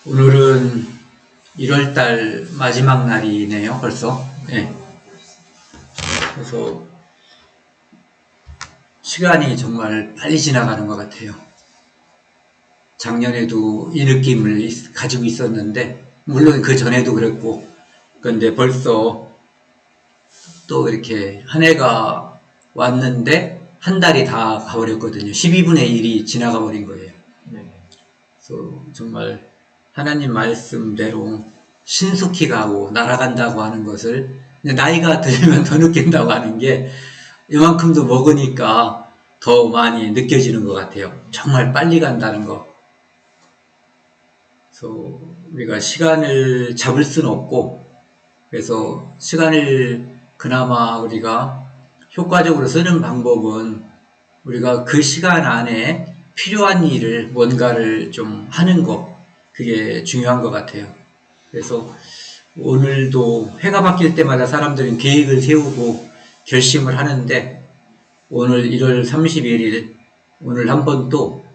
오늘은 1월달 마지막 날이네요, 벌써. 네. 그래서 시간이 정말 빨리 지나가는 것 같아요. 작년에도 이 느낌을 가지고 있었는데, 물론 그 전에도 그랬고, 그런데 벌써 또 이렇게 한 해가 왔는데, 한 달이 다 가버렸거든요. 12분의 1이 지나가 버린 거예요. 그래서 정말 하나님 말씀대로 신속히 가고 날아간다고 하는 것을 나이가 들면 더 느낀다고 하는 게 이만큼도 먹으니까 더 많이 느껴지는 것 같아요. 정말 빨리 간다는 거. 그래서 우리가 시간을 잡을 수는 없고, 그래서 시간을 그나마 우리가 효과적으로 쓰는 방법은 우리가 그 시간 안에 필요한 일을 뭔가를 좀 하는 거, 그게 중요한 것 같아요. 그래서 오늘도 해가 바뀔 때마다 사람들은 계획을 세우고 결심을 하는데, 오늘 1월 31일 오늘 한번 또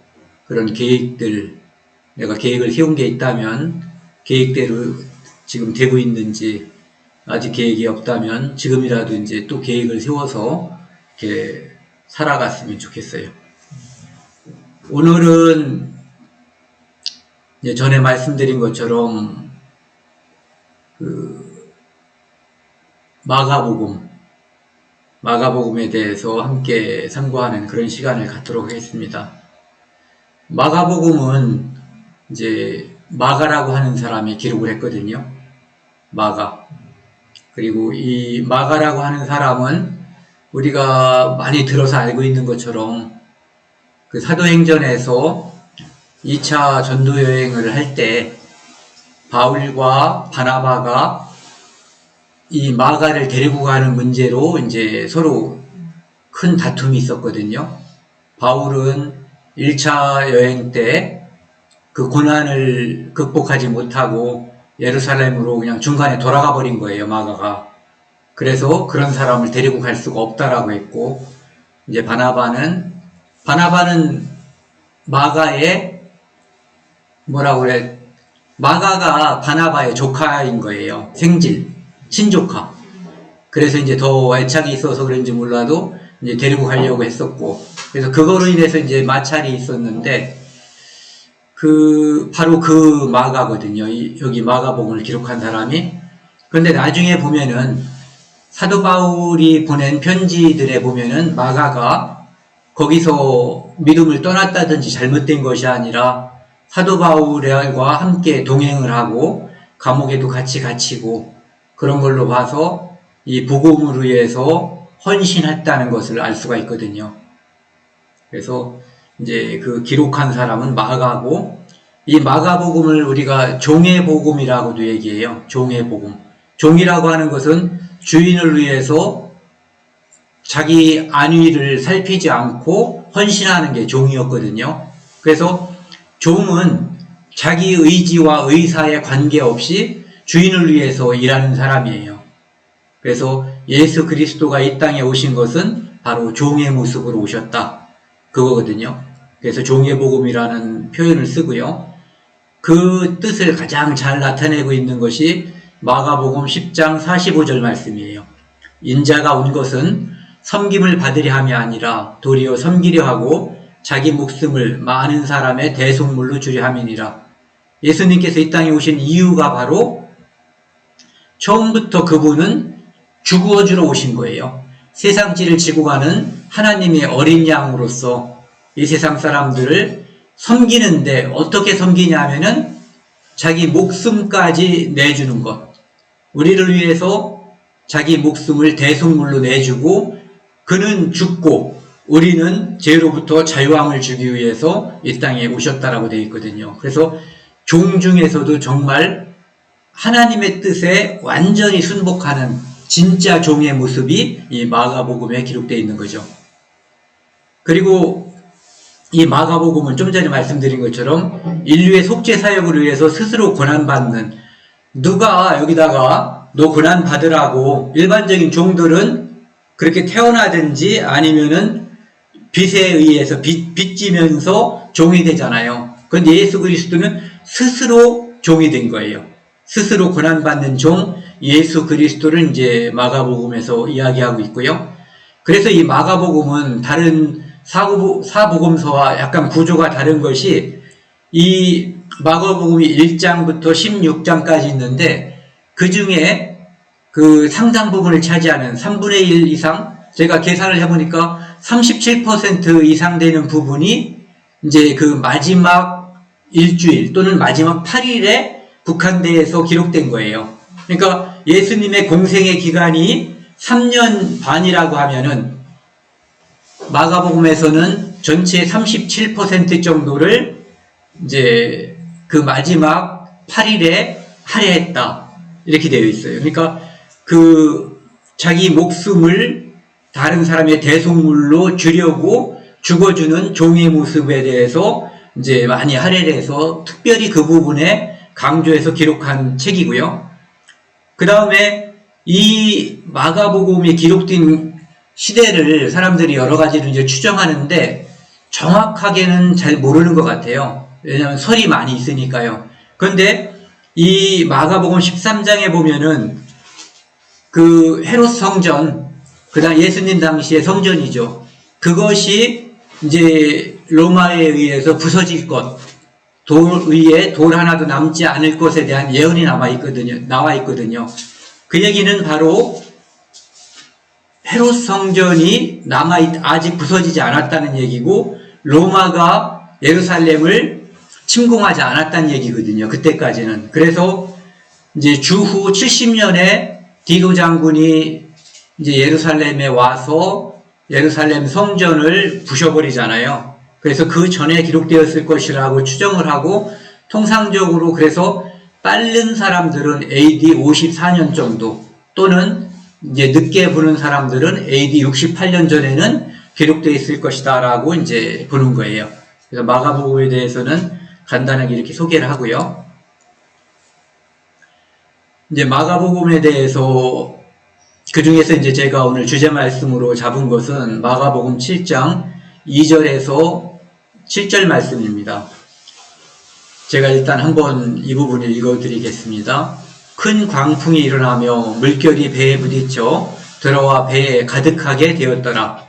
그런 계획들, 내가 계획을 세운 게 있다면 계획대로 지금 되고 있는지, 아직 계획이 없다면 지금이라도 이제 또 계획을 세워서 이렇게 살아갔으면 좋겠어요. 오늘은 이제 전에 말씀드린 것처럼 그 마가복음에 대해서 함께 상고하는 그런 시간을 갖도록 하겠습니다. 마가복음은 이제 마가라고 하는 사람이 기록을 했거든요. 마가. 그리고 이 마가라고 하는 사람은 우리가 많이 들어서 알고 있는 것처럼 그 사도행전에서 2차 전도여행을 할 때 바울과 바나바가 이 마가를 데리고 가는 문제로 이제 서로 큰 다툼이 있었거든요. 바울은 1차 여행 때 그 고난을 극복하지 못하고 예루살렘으로 그냥 중간에 돌아가 버린 거예요, 마가가. 그래서 그런 사람을 데리고 갈 수가 없다라고 했고, 이제 바나바는 마가의 마가가 바나바의 조카인 거예요. 생질, 친조카. 그래서 이제 더 애착이 있어서 그런지 몰라도 이제 데리고 가려고 했었고, 그래서 그거로 인해서 이제 마찰이 있었는데, 바로 그 마가거든요. 여기 마가복음을 기록한 사람이. 그런데 나중에 보면은 사도 바울이 보낸 편지들에 보면은 마가가 거기서 믿음을 떠났다든지 잘못된 것이 아니라 사도 바울과 함께 동행을 하고 감옥에도 같이 갇히고 그런 걸로 봐서 이 복음을 위해서 헌신했다는 것을 알 수가 있거든요. 그래서 이제 그 기록한 사람은 마가고, 이 마가복음을 우리가 종의 복음이라고도 얘기해요. 종의 복음. 종이라고 하는 것은 주인을 위해서 자기 안위를 살피지 않고 헌신하는 게 종이었거든요. 그래서 종은 자기 의지와 의사에 관계없이 주인을 위해서 일하는 사람이에요. 그래서 예수 그리스도가 이 땅에 오신 것은 바로 종의 모습으로 오셨다, 그거거든요. 그래서 종의 복음이라는 표현을 쓰고요. 그 뜻을 가장 잘 나타내고 있는 것이 마가복음 10장 45절 말씀이에요. 인자가 온 것은 섬김을 받으려 함이 아니라 도리어 섬기려 하고 자기 목숨을 많은 사람의 대속물로 주려 함이니라. 예수님께서 이 땅에 오신 이유가 바로 처음부터 그분은 죽어 주러 오신 거예요. 세상지를 지고 가는 하나님의 어린 양으로서 이 세상 사람들을 섬기는데, 어떻게 섬기냐 하면은 자기 목숨까지 내주는 것. 우리를 위해서 자기 목숨을 대속물로 내주고 그는 죽고 우리는 죄로부터 자유함을 주기 위해서 이 땅에 오셨다라고 되어 있거든요. 그래서 종 중에서도 정말 하나님의 뜻에 완전히 순복하는 진짜 종의 모습이 이 마가복음에 기록되어 있는 거죠. 그리고 이 마가복음은 좀 전에 말씀드린 것처럼 인류의 속죄 사역을 위해서 스스로 고난받는, 누가 여기다가 너 고난받으라고, 일반적인 종들은 그렇게 태어나든지 아니면은 빚에 의해서 빚지면서 종이 되잖아요. 그런데 예수 그리스도는 스스로 종이 된 거예요. 스스로 고난받는 종 예수 그리스도를 이제 마가복음에서 이야기하고 있고요. 그래서 이 마가복음은 다른 사복음서와 약간 구조가 다른 것이 이 마가복음이 1장부터 16장까지 있는데 그 중에 그 상당 부분을 차지하는 3분의 1 이상, 제가 계산을 해보니까 37% 이상 되는 부분이 이제 그 마지막 일주일 또는 마지막 8일에 국한돼서 기록된 거예요. 그러니까 예수님의 공생의 기간이 3년 반이라고 하면은 마가복음에서는 전체 37% 정도를 이제 그 마지막 8일에 할애했다. 이렇게 되어 있어요. 그러니까 그 자기 목숨을 다른 사람의 대속물로 주려고 죽어주는 종의 모습에 대해서 이제 많이 할애를 해서 특별히 그 부분에 강조해서 기록한 책이고요. 그 다음에 이 마가복음이 기록된 시대를 사람들이 여러 가지로 이제 추정하는데 정확하게는 잘 모르는 것 같아요. 왜냐하면 설이 많이 있으니까요. 그런데 이 마가복음 13장에 보면은 그 헤롯 성전, 그다음 예수님 당시의 성전이죠. 그것이 이제 로마에 의해서 부서질 것, 돌 위에 돌 하나도 남지 않을 것에 대한 예언이 나와 있거든요. 그 얘기는 바로 헤롯 성전이 아직 부서지지 않았다는 얘기고, 로마가 예루살렘을 침공하지 않았다는 얘기거든요. 그때까지는. 그래서 이제 주후 70년에 디도 장군이 이제 예루살렘에 와서 예루살렘 성전을 부셔버리잖아요. 그래서 그 전에 기록되었을 것이라고 추정을 하고, 통상적으로 그래서 빠른 사람들은 AD 54년 정도, 또는 이제 늦게 보는 사람들은 AD 68년 전에는 기록되어 있을 것이다 라고 이제 보는 거예요. 그래서 마가복음에 대해서는 간단하게 이렇게 소개를 하고요. 이제 마가복음에 대해서 그 중에서 이제 제가 오늘 주제 말씀으로 잡은 것은 마가복음 7장 2절에서 7절 말씀입니다. 제가 일단 한번 이 부분을 읽어드리겠습니다. 큰 광풍이 일어나며 물결이 배에 부딪혀 들어와 배에 가득하게 되었더라.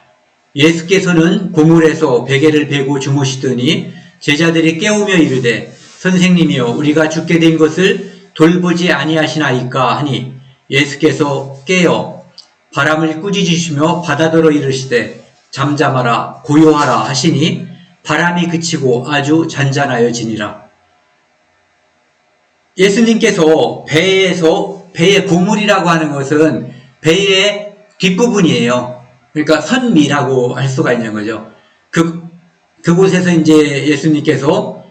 예수께서는 고물에서 베개를 베고 주무시더니 제자들이 깨우며 이르되 선생님이여 우리가 죽게 된 것을 돌보지 아니하시나이까 하니 예수께서 깨어 바람을 꾸짖으시며 바다더러 이르시되 잠잠하라 고요하라 하시니 바람이 그치고 아주 잔잔하여지니라. 예수님께서 배의 고물이라고 하는 것은 배의 뒷부분이에요. 그러니까 선미라고 할 수가 있는 거죠. 그곳에서 이제 예수님께서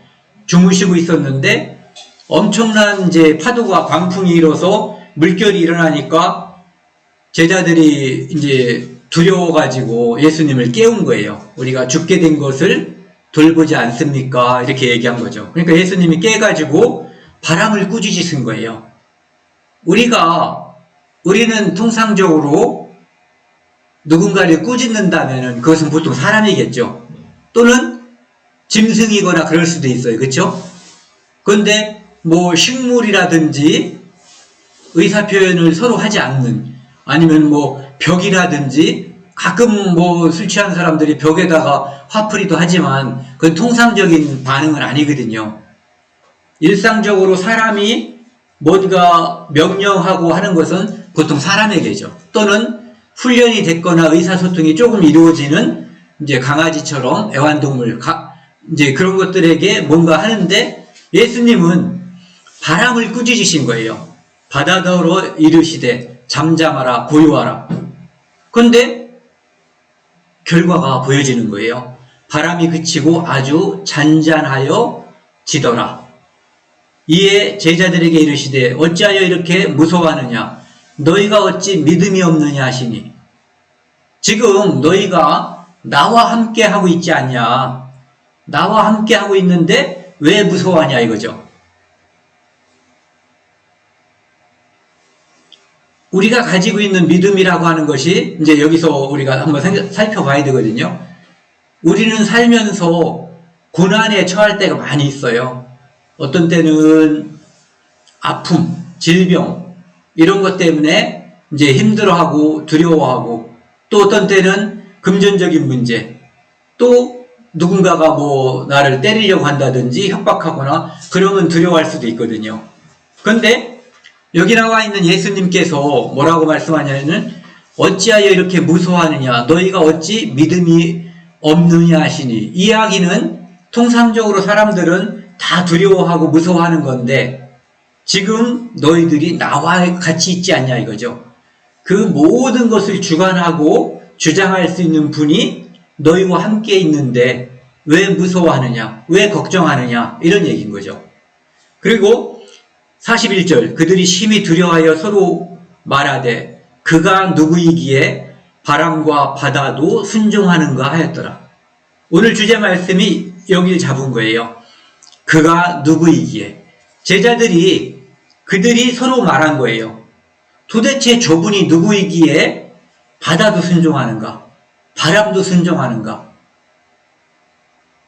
주무시고 있었는데 엄청난 이제 파도가 광풍이 일어서 물결이 일어나니까 제자들이 이제 두려워가지고 예수님을 깨운 거예요. 우리가 죽게 된 것을 돌보지 않습니까? 이렇게 얘기한 거죠. 그러니까 예수님이 깨가지고 바람을 꾸짖으신 거예요. 우리는 통상적으로 누군가를 꾸짖는다면은 그것은 보통 사람이겠죠. 또는 짐승이거나 그럴 수도 있어요. 그렇죠? 그런데 뭐 식물이라든지 의사표현을 서로 하지 않는, 아니면 뭐 벽이라든지, 가끔 뭐 술 취한 사람들이 벽에다가 화풀이도 하지만 그건 통상적인 반응은 아니거든요. 일상적으로 사람이 뭔가 명령하고 하는 것은 보통 사람에게죠. 또는 훈련이 됐거나 의사소통이 조금 이루어지는 이제 강아지처럼 애완동물, 이제 그런 것들에게 뭔가 하는데 예수님은 바람을 꾸짖으신 거예요. 바다더러 이르시되 잠잠하라 고요하라. 그런데 결과가 보여지는 거예요. 바람이 그치고 아주 잔잔하여 지더라. 이에 제자들에게 이르시되 어찌하여 이렇게 무서워하느냐? 너희가 어찌 믿음이 없느냐 하시니. 지금 너희가 나와 함께 하고 있지 않냐? 나와 함께 하고 있는데 왜 무서워하냐 이거죠. 우리가 가지고 있는 믿음이라고 하는 것이 이제 여기서 우리가 한번 살펴봐야 되거든요. 우리는 살면서 고난에 처할 때가 많이 있어요. 어떤 때는 아픔, 질병 이런 것 때문에 이제 힘들어하고 두려워하고, 또 어떤 때는 금전적인 문제, 또 누군가가 뭐 나를 때리려고 한다든지 협박하거나 그러면 두려워할 수도 있거든요. 그런데 여기 나와 있는 예수님께서 뭐라고 말씀하냐면, 어찌하여 이렇게 무서워하느냐, 너희가 어찌 믿음이 없느냐 하시니. 이 이야기는 통상적으로 사람들은 다 두려워하고 무서워하는 건데, 지금 너희들이 나와 같이 있지 않냐 이거죠. 그 모든 것을 주관하고 주장할 수 있는 분이 너희와 함께 있는데 왜 무서워하느냐, 왜 걱정하느냐, 이런 얘기인 거죠. 그리고 41절, 그들이 심히 두려워하여 서로 말하되 그가 누구이기에 바람과 바다도 순종하는가 하였더라. 오늘 주제 말씀이 여기를 잡은 거예요. 그가 누구이기에. 제자들이, 그들이 서로 말한 거예요. 도대체 저분이 누구이기에 바다도 순종하는가, 바람도 순종하는가.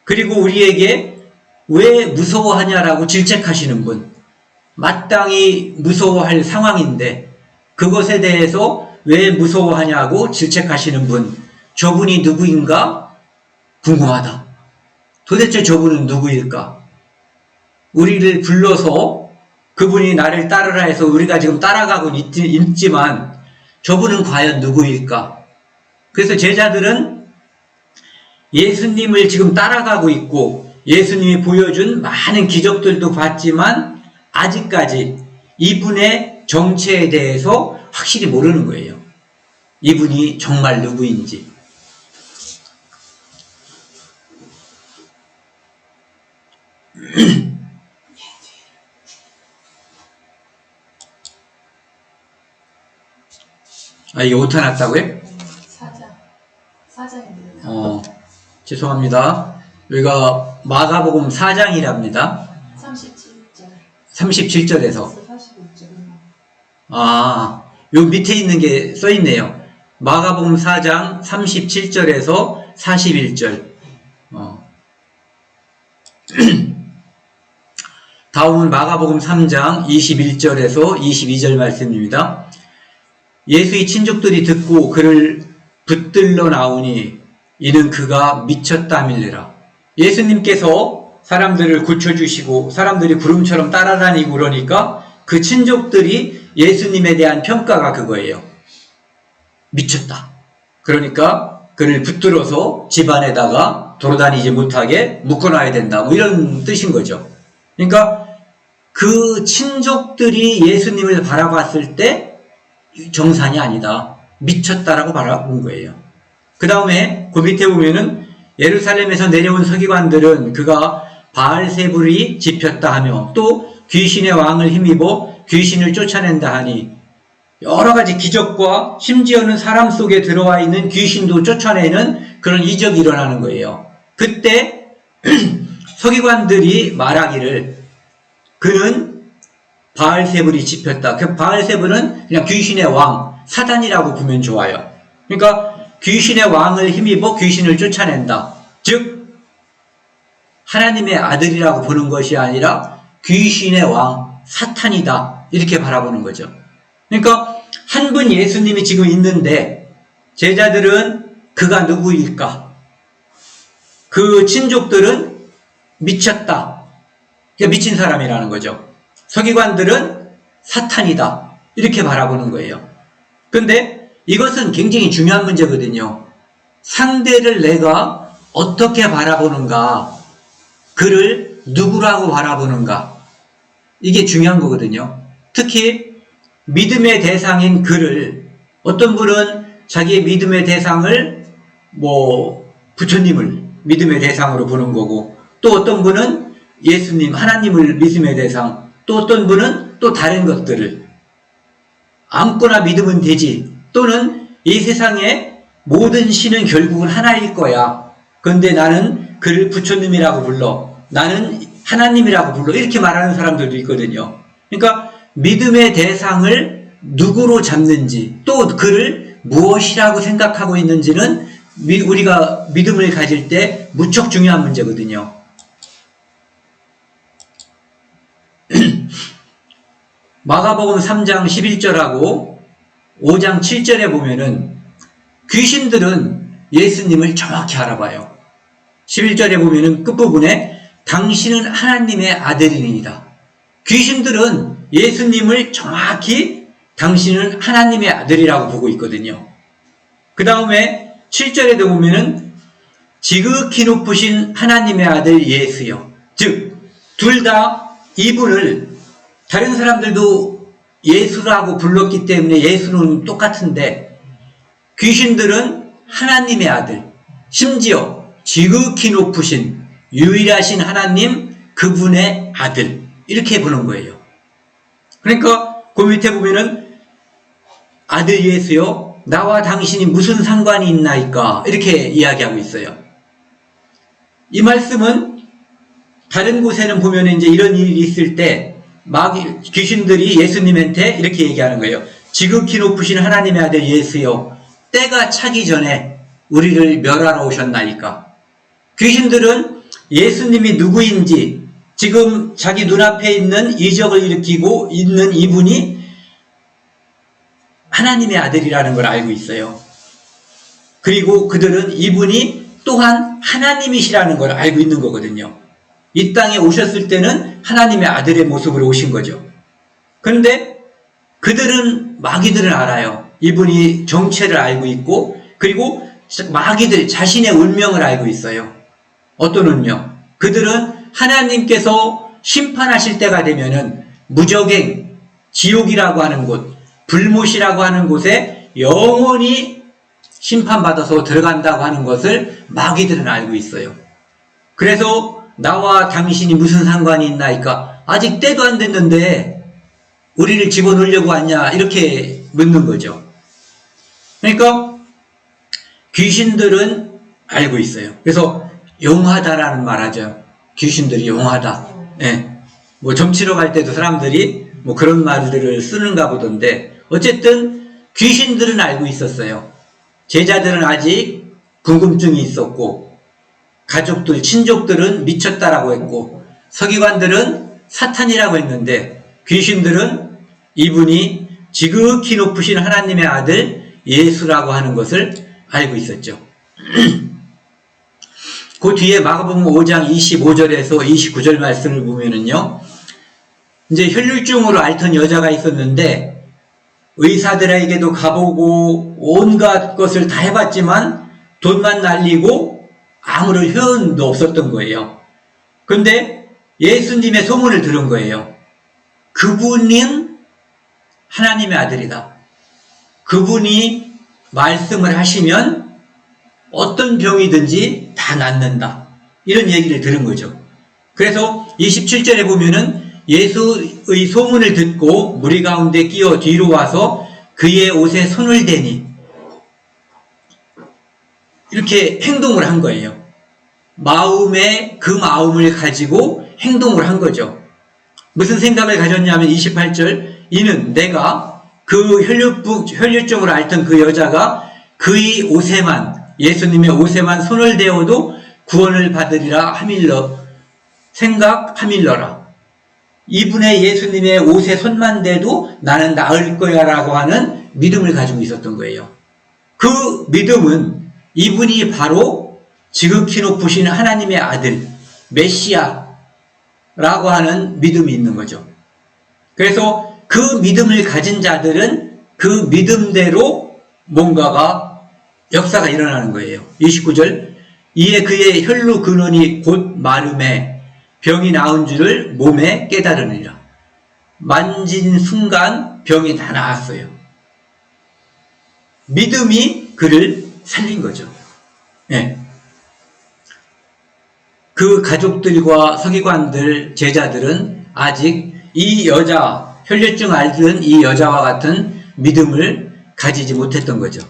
그리고 우리에게 왜 무서워하냐라고 질책하시는 분, 마땅히 무서워할 상황인데 그것에 대해서 왜 무서워하냐고 질책하시는 분, 저분이 누구인가 궁금하다. 도대체 저분은 누구일까? 우리를 불러서 그분이 나를 따르라 해서 우리가 지금 따라가고 있지만 저분은 과연 누구일까? 그래서 제자들은 예수님을 지금 따라가고 있고 예수님이 보여준 많은 기적들도 봤지만 아직까지 이분의 정체에 대해서 확실히 모르는 거예요. 이분이 정말 누구인지. 이게 오타 났다고요? 사장입니다. 죄송합니다. 여기가 마가복음 4장이랍니다. 37절에서. 요 밑에 있는 게 써있네요. 마가복음 4장 37절에서 41절. 다음은 마가복음 3장 21절에서 22절 말씀입니다. 예수의 친족들이 듣고 그를 붙들러 나오니 이는 그가 미쳤다밀래라. 예수님께서 사람들을 고쳐주시고 사람들이 구름처럼 따라다니고 그러니까 그 친족들이 예수님에 대한 평가가 그거예요. 미쳤다. 그러니까 그를 붙들어서 집안에다가 돌아다니지 못하게 묶어놔야 된다. 뭐 이런 뜻인 거죠. 그러니까 그 친족들이 예수님을 바라봤을 때 정상이 아니다, 미쳤다라고 바라본 거예요. 그 다음에 그 밑에 보면은 예루살렘에서 내려온 서기관들은 그가 바알세불이 집혔다 하며 또 귀신의 왕을 힘입어 귀신을 쫓아낸다 하니, 여러 가지 기적과 심지어는 사람 속에 들어와 있는 귀신도 쫓아내는 그런 이적이 일어나는 거예요. 그때 서기관들이 말하기를 그는 바알세불이 집혔다. 그 바알세불은 그냥 귀신의 왕, 사단이라고 보면 좋아요. 그러니까 귀신의 왕을 힘입어 귀신을 쫓아낸다. 즉 하나님의 아들이라고 보는 것이 아니라 귀신의 왕, 사탄이다. 이렇게 바라보는 거죠. 그러니까 한 분 예수님이 지금 있는데 제자들은 그가 누구일까? 그 친족들은 미쳤다. 그러니까 미친 사람이라는 거죠. 서기관들은 사탄이다. 이렇게 바라보는 거예요. 그런데 이것은 굉장히 중요한 문제거든요. 상대를 내가 어떻게 바라보는가, 그를 누구라고 바라보는가, 이게 중요한 거거든요. 특히 믿음의 대상인 그를, 어떤 분은 자기의 믿음의 대상을 부처님을 믿음의 대상으로 보는 거고, 또 어떤 분은 예수님, 하나님을 믿음의 대상, 또 어떤 분은 또 다른 것들을 아무거나 믿으면 되지, 또는 이 세상의 모든 신은 결국은 하나일 거야. 그런데 나는 그를 부처님이라고 불러, 나는 하나님이라고 불러, 이렇게 말하는 사람들도 있거든요. 그러니까 믿음의 대상을 누구로 잡는지, 또 그를 무엇이라고 생각하고 있는지는 우리가 믿음을 가질 때 무척 중요한 문제거든요. 마가복음 3장 11절하고 5장 7절에 보면은 귀신들은 예수님을 정확히 알아봐요. 11절에 보면은 끝부분에 당신은 하나님의 아들이니이다. 귀신들은 예수님을 정확히 당신은 하나님의 아들이라고 보고 있거든요. 그 다음에 7절에도 보면은 지극히 높으신 하나님의 아들 예수여. 즉, 둘 다 이분을 다른 사람들도 예수라고 불렀기 때문에 예수는 똑같은데 귀신들은 하나님의 아들, 심지어 지극히 높으신 유일하신 하나님 그분의 아들 이렇게 보는 거예요. 그러니까 그 밑에 보면은 아들 예수여 나와 당신이 무슨 상관이 있나이까 이렇게 이야기하고 있어요. 이 말씀은 다른 곳에는 보면 이제 이런 일이 있을 때 귀신들이 예수님한테 이렇게 얘기하는 거예요. 지극히 높으신 하나님의 아들 예수여 때가 차기 전에 우리를 멸하러 오셨나이까. 귀신들은 예수님이 누구인지 지금 자기 눈앞에 있는 이적을 일으키고 있는 이분이 하나님의 아들이라는 걸 알고 있어요. 그리고 그들은 이분이 또한 하나님이시라는 걸 알고 있는 거거든요. 이 땅에 오셨을 때는 하나님의 아들의 모습으로 오신 거죠. 그런데 그들은 마귀들은 알아요. 이분이 정체를 알고 있고 그리고 마귀들 자신의 운명을 알고 있어요. 어떤 운명? 그들은 하나님께서 심판하실 때가 되면은 무저갱, 지옥이라고 하는 곳, 불못이라고 하는 곳에 영원히 심판받아서 들어간다고 하는 것을 마귀들은 알고 있어요. 그래서 나와 당신이 무슨 상관이 있나이까 아직 때도 안 됐는데 우리를 집어넣으려고 왔냐 이렇게 묻는 거죠. 그러니까 귀신들은 알고 있어요. 그래서 용하다라는 말 하죠. 귀신들이 용하다. 예. 뭐 점치러 갈 때도 사람들이 뭐 그런 말들을 쓰는가 보던데 어쨌든 귀신들은 알고 있었어요. 제자들은 아직 궁금증이 있었고 가족들, 친족들은 미쳤다라고 했고 서기관들은 사탄이라고 했는데 귀신들은 이분이 지극히 높으신 하나님의 아들 예수라고 하는 것을 알고 있었죠. 그 뒤에 마가복음 5장 25절에서 29절 말씀을 보면은요. 이제 혈류증으로 앓던 여자가 있었는데 의사들에게도 가보고 온갖 것을 다 해봤지만 돈만 날리고 아무런 효험도 없었던 거예요. 그런데 예수님의 소문을 들은 거예요. 그분은 하나님의 아들이다. 그분이 말씀을 하시면 어떤 병이든지 다 낫는다. 이런 얘기를 들은 거죠. 그래서 27절에 보면은 예수의 소문을 듣고 무리 가운데 끼어 뒤로 와서 그의 옷에 손을 대니 이렇게 행동을 한 거예요. 마음에 그 마음을 가지고 행동을 한 거죠. 무슨 생각을 가졌냐면 28절 이는 내가 그 혈류증으로 앓던 그 여자가 그의 옷에만 예수님의 옷에만 손을 대어도 구원을 받으리라 하밀러 생각하밀러라. 이분의 예수님의 옷에 손만 대도 나는 나을 거야 라고 하는 믿음을 가지고 있었던 거예요. 그 믿음은 이분이 바로 지극히 높으신 하나님의 아들 메시아라고 하는 믿음이 있는 거죠. 그래서 그 믿음을 가진 자들은 그 믿음대로 뭔가가 역사가 일어나는 거예요. 29절 이에 그의 혈루 근원이 곧 마름에 병이 나은 줄을 몸에 깨달으니라. 만진 순간 병이 다 나았어요. 믿음이 그를 살린 거죠. 네. 그 가족들과 서기관들, 제자들은 아직 이 여자, 혈류증 앓던 이 여자와 같은 믿음을 가지지 못했던 거죠.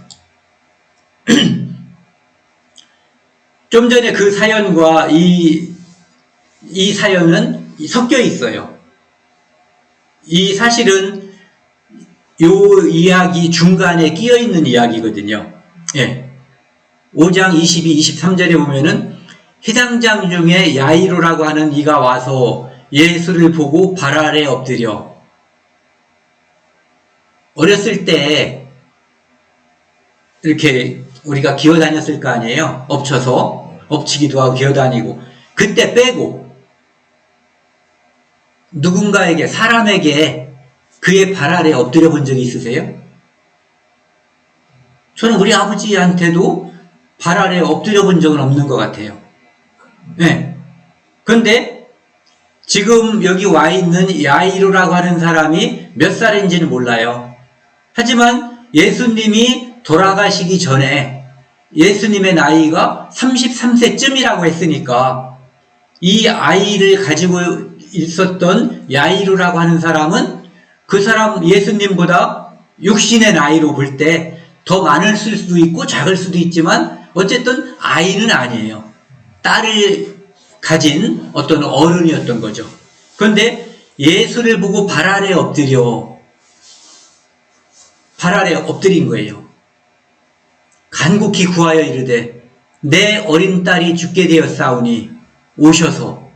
좀 전에 그 사연과 이 사연은 섞여 있어요. 이 사실은 요 이야기 중간에 끼어 있는 이야기거든요. 예. 5장 22, 23절에 보면은 회당장 중에 야이로라고 하는 이가 와서 예수를 보고 발 아래 엎드려 어렸을 때 이렇게 우리가 기어 다녔을 거 아니에요? 엎치기도 하고 기어 다니고. 그때 빼고 누군가에게, 사람에게 그의 발 아래 엎드려 본 적이 있으세요? 저는 우리 아버지한테도 발 아래 엎드려 본 적은 없는 것 같아요. 네. 근데 지금 여기 와 있는 야이로라고 하는 사람이 몇 살인지는 몰라요. 하지만 예수님이 돌아가시기 전에 예수님의 나이가 33세쯤이라고 했으니까 이 아이를 가지고 있었던 야이로라고 하는 사람은 그 사람 예수님보다 육신의 나이로 볼 때 더 많을 수도 있고 작을 수도 있지만 어쨌든 아이는 아니에요. 딸을 가진 어떤 어른이었던 거죠. 그런데 예수를 보고 발 아래 엎드린 거예요. 간곡히 구하여 이르되 내 어린 딸이 죽게 되었사오니 오셔서.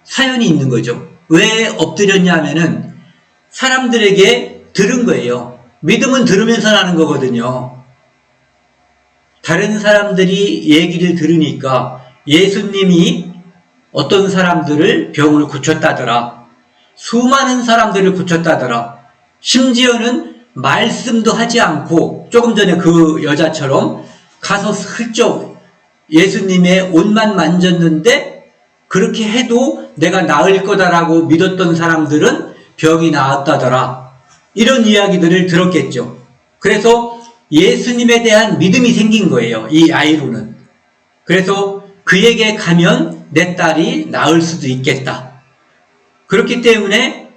사연이 있는 거죠. 왜 엎드렸냐 하면은 사람들에게 들은 거예요. 믿음은 들으면서 나는 거거든요. 다른 사람들이 얘기를 들으니까 예수님이 어떤 사람들을 병을 고쳤다더라. 수많은 사람들을 고쳤다더라. 심지어는 말씀도 하지 않고 조금 전에 그 여자처럼 가서 슬쩍 예수님의 옷만 만졌는데 그렇게 해도 내가 나을 거다라고 믿었던 사람들은 병이 나았다더라. 이런 이야기들을 들었겠죠. 그래서 예수님에 대한 믿음이 생긴 거예요. 이 아이로는. 그래서 그에게 가면 내 딸이 나을 수도 있겠다. 그렇기 때문에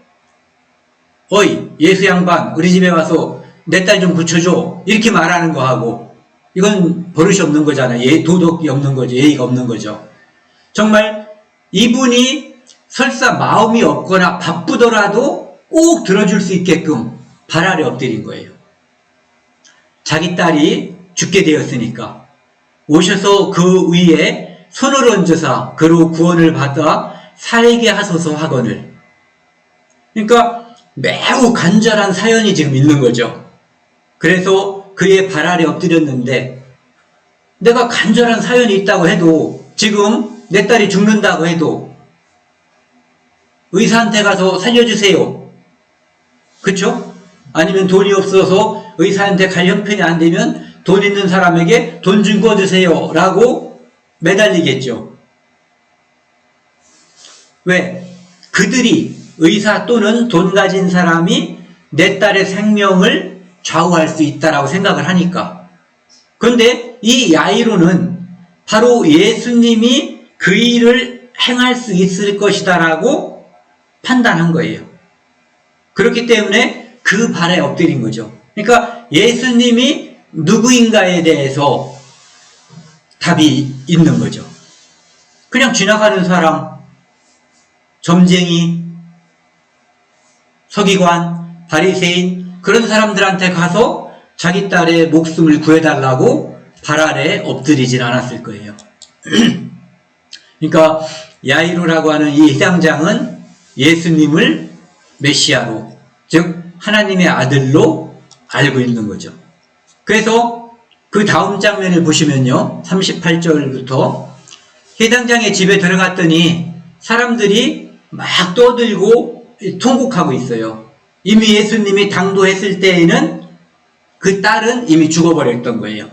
어이 예수 양반 우리 집에 와서 내 딸 좀 고쳐줘 이렇게 말하는 거하고 이건 버릇이 없는 거잖아요. 도덕이 없는 거죠. 예의가 없는 거죠. 정말 이분이 설사 마음이 없거나 바쁘더라도 꼭 들어줄 수 있게끔 발 아래 엎드린 거예요. 자기 딸이 죽게 되었으니까 오셔서 그 위에 손을 얹어서 그로 구원을 받아 살게 하소서 하거늘. 그러니까 매우 간절한 사연이 지금 있는 거죠. 그래서 그의 발 아래 엎드렸는데 내가 간절한 사연이 있다고 해도 지금 내 딸이 죽는다고 해도 의사한테 가서 살려주세요. 그쵸? 아니면 돈이 없어서 의사한테 갈 형편이 안 되면 돈 있는 사람에게 돈 좀 구워주세요 라고 매달리겠죠. 왜? 그들이 의사 또는 돈 가진 사람이 내 딸의 생명을 좌우할 수 있다라고 생각을 하니까. 그런데 이 야이로는 바로 예수님이 그 일을 행할 수 있을 것이다라고 판단한 거예요. 그렇기 때문에 그 발에 엎드린 거죠. 그러니까 예수님이 누구인가에 대해서 답이 있는 거죠. 그냥 지나가는 사람, 점쟁이, 서기관, 바리새인 그런 사람들한테 가서 자기 딸의 목숨을 구해달라고 발 아래 엎드리진 않았을 거예요. 그러니까 야이로라고 하는 이 회당장은 예수님을 메시아로, 즉 하나님의 아들로 알고 있는 거죠. 그래서 그 다음 장면을 보시면요. 38절부터 회당장의 집에 들어갔더니 사람들이 막 떠들고 통곡하고 있어요. 이미 예수님이 당도했을 때에는 그 딸은 이미 죽어버렸던 거예요.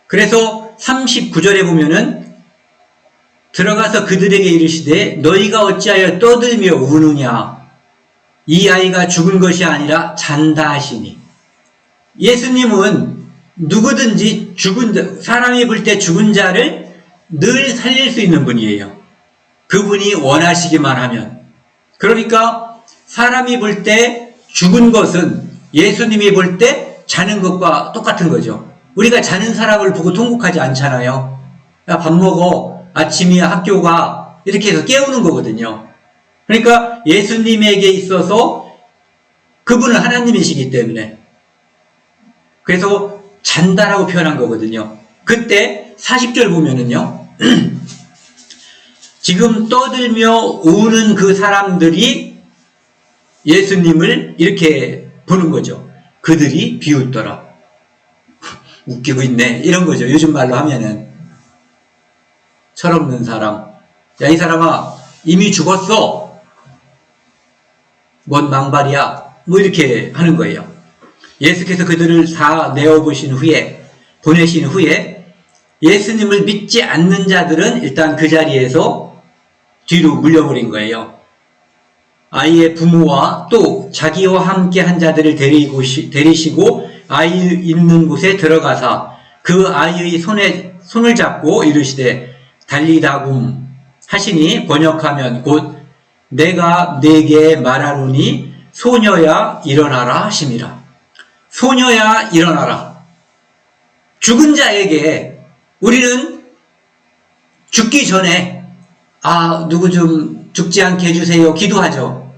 그래서 39절에 보면은 들어가서 그들에게 이르시되 너희가 어찌하여 떠들며 우느냐 이 아이가 죽은 것이 아니라 잔다 하시니. 예수님은 누구든지 사람이 볼 때 죽은 자를 늘 살릴 수 있는 분이에요. 그분이 원하시기만 하면. 그러니까 사람이 볼 때 죽은 것은 예수님이 볼 때 자는 것과 똑같은 거죠. 우리가 자는 사람을 보고 통곡하지 않잖아요. 야, 밥 먹어. 아침이야 학교가. 이렇게 해서 깨우는 거거든요. 그러니까 예수님에게 있어서 그분은 하나님이시기 때문에 그래서 잔다라고 표현한 거거든요. 그때 40절 보면은요. 지금 떠들며 우는 그 사람들이 예수님을 이렇게 보는 거죠. 그들이 비웃더라. 웃기고 있네. 이런 거죠. 요즘 말로 하면은. 철없는 사람. 야, 이 사람아, 이미 죽었어. 뭔 망발이야. 뭐 이렇게 하는 거예요. 예수께서 그들을 다 내어보신 후에, 보내신 후에 예수님을 믿지 않는 자들은 일단 그 자리에서 뒤로 물려버린 거예요. 아이의 부모와 또 자기와 함께 한 자들을 데리시고 아이 있는 곳에 들어가사 그 아이의 손을 잡고 이르시되 달리다굼 하시니 번역하면 곧 내가 네게 말하노니 소녀야 일어나라 하심이라. 소녀야 일어나라. 죽은 자에게 우리는 죽기 전에 누구 좀 죽지 않게 해주세요. 기도하죠.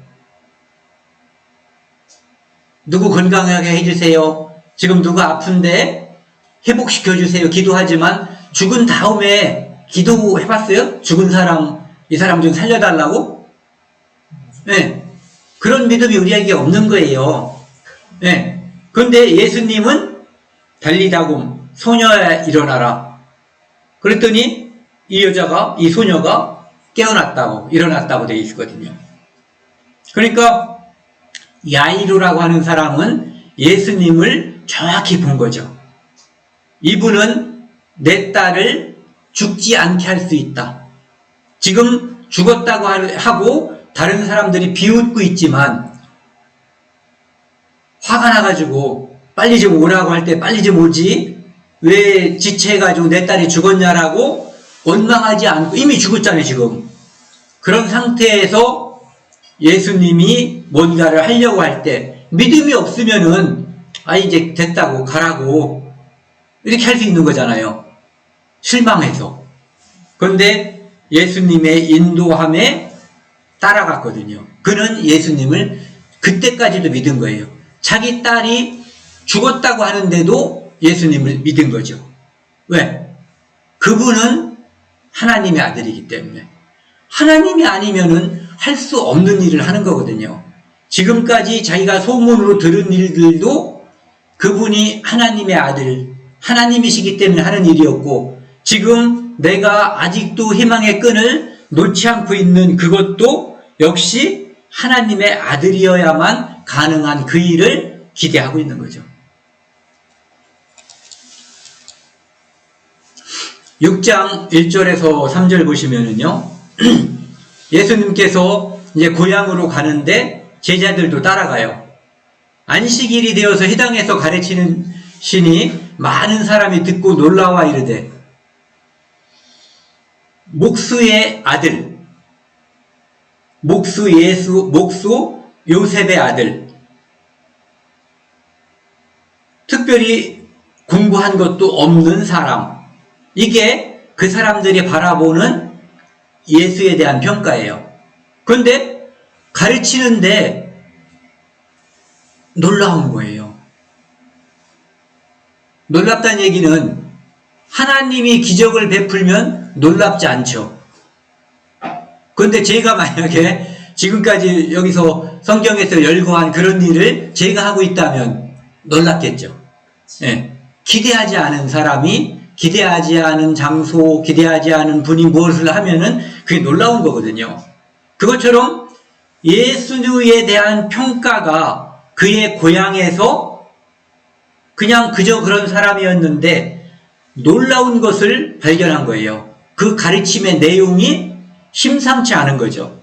누구 건강하게 해주세요. 지금 누구 아픈데 회복시켜주세요. 기도하지만 죽은 다음에 기도해봤어요? 죽은 사람, 이 사람 좀 살려달라고? 네. 그런 믿음이 우리에게 없는 거예요. 네. 그런데 예수님은 달리다굼 소녀야 일어나라. 그랬더니 이 소녀가 일어났다고 되어 있거든요. 그러니까 야이로라고 하는 사람은 예수님을 정확히 본 거죠. 이분은 내 딸을 죽지 않게 할 수 있다. 지금 죽었다고 하고 다른 사람들이 비웃고 있지만 화가 나가지고 빨리 좀 오라고 할 때 빨리 좀 오지 왜 지체해가지고 내 딸이 죽었냐라고 원망하지 않고 이미 죽었잖아요. 지금 그런 상태에서 예수님이 뭔가를 하려고 할 때 믿음이 없으면은 이제 됐다고 가라고 이렇게 할 수 있는 거잖아요. 실망해서. 그런데 예수님의 인도함에 따라갔거든요. 그는 예수님을 그때까지도 믿은 거예요. 자기 딸이 죽었다고 하는데도 예수님을 믿은 거죠. 왜? 그분은 하나님의 아들이기 때문에. 하나님이 아니면은 할 수 없는 일을 하는 거거든요. 지금까지 자기가 소문으로 들은 일들도 그분이 하나님의 아들, 하나님이시기 때문에 하는 일이었고, 지금 내가 아직도 희망의 끈을 놓지 않고 있는 그것도 역시 하나님의 아들이어야만 가능한 그 일을 기대하고 있는 거죠. 6장 1절에서 3절 보시면은요, 예수님께서 이제 고향으로 가는데 제자들도 따라가요. 안식일이 되어서 회당에서 가르치는 시니 많은 사람이 듣고 놀라와 이르되 목수의 아들, 목수 요셉의 아들, 특별히 공부한 것도 없는 사람, 이게 그 사람들이 바라보는 예수에 대한 평가예요. 그런데 가르치는데 놀라운 거예요. 놀랍다는 얘기는 하나님이 기적을 베풀면 놀랍지 않죠. 그런데 제가 만약에 지금까지 여기서 성경에서 열거한 그런 일을 제가 하고 있다면 놀랍겠죠. 네. 기대하지 않은 사람이 기대하지 않은 장소, 기대하지 않은 분이 무엇을 하면은 그게 놀라운 거거든요. 그것처럼 예수에 대한 평가가 그의 고향에서 그냥 그저 그런 사람이었는데 놀라운 것을 발견한 거예요. 그 가르침의 내용이 심상치 않은 거죠.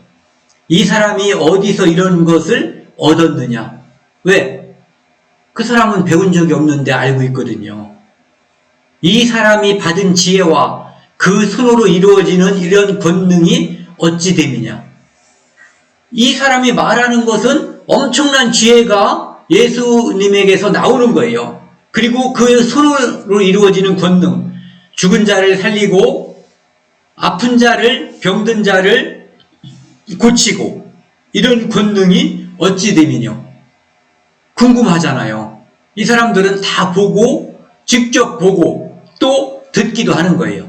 이 사람이 어디서 이런 것을 얻었느냐? 왜? 그 사람은 배운 적이 없는데 알고 있거든요. 이 사람이 받은 지혜와 그 손으로 이루어지는 이런 권능이 어찌 됨이냐? 이 사람이 말하는 것은 엄청난 지혜가 예수님에게서 나오는 거예요. 그리고 그 손으로 이루어지는 권능, 죽은 자를 살리고 아픈 자를, 병든 자를 고치고 이런 권능이 어찌 됨이뇨? 궁금하잖아요. 이 사람들은 다 보고 직접 보고 또 듣기도 하는 거예요.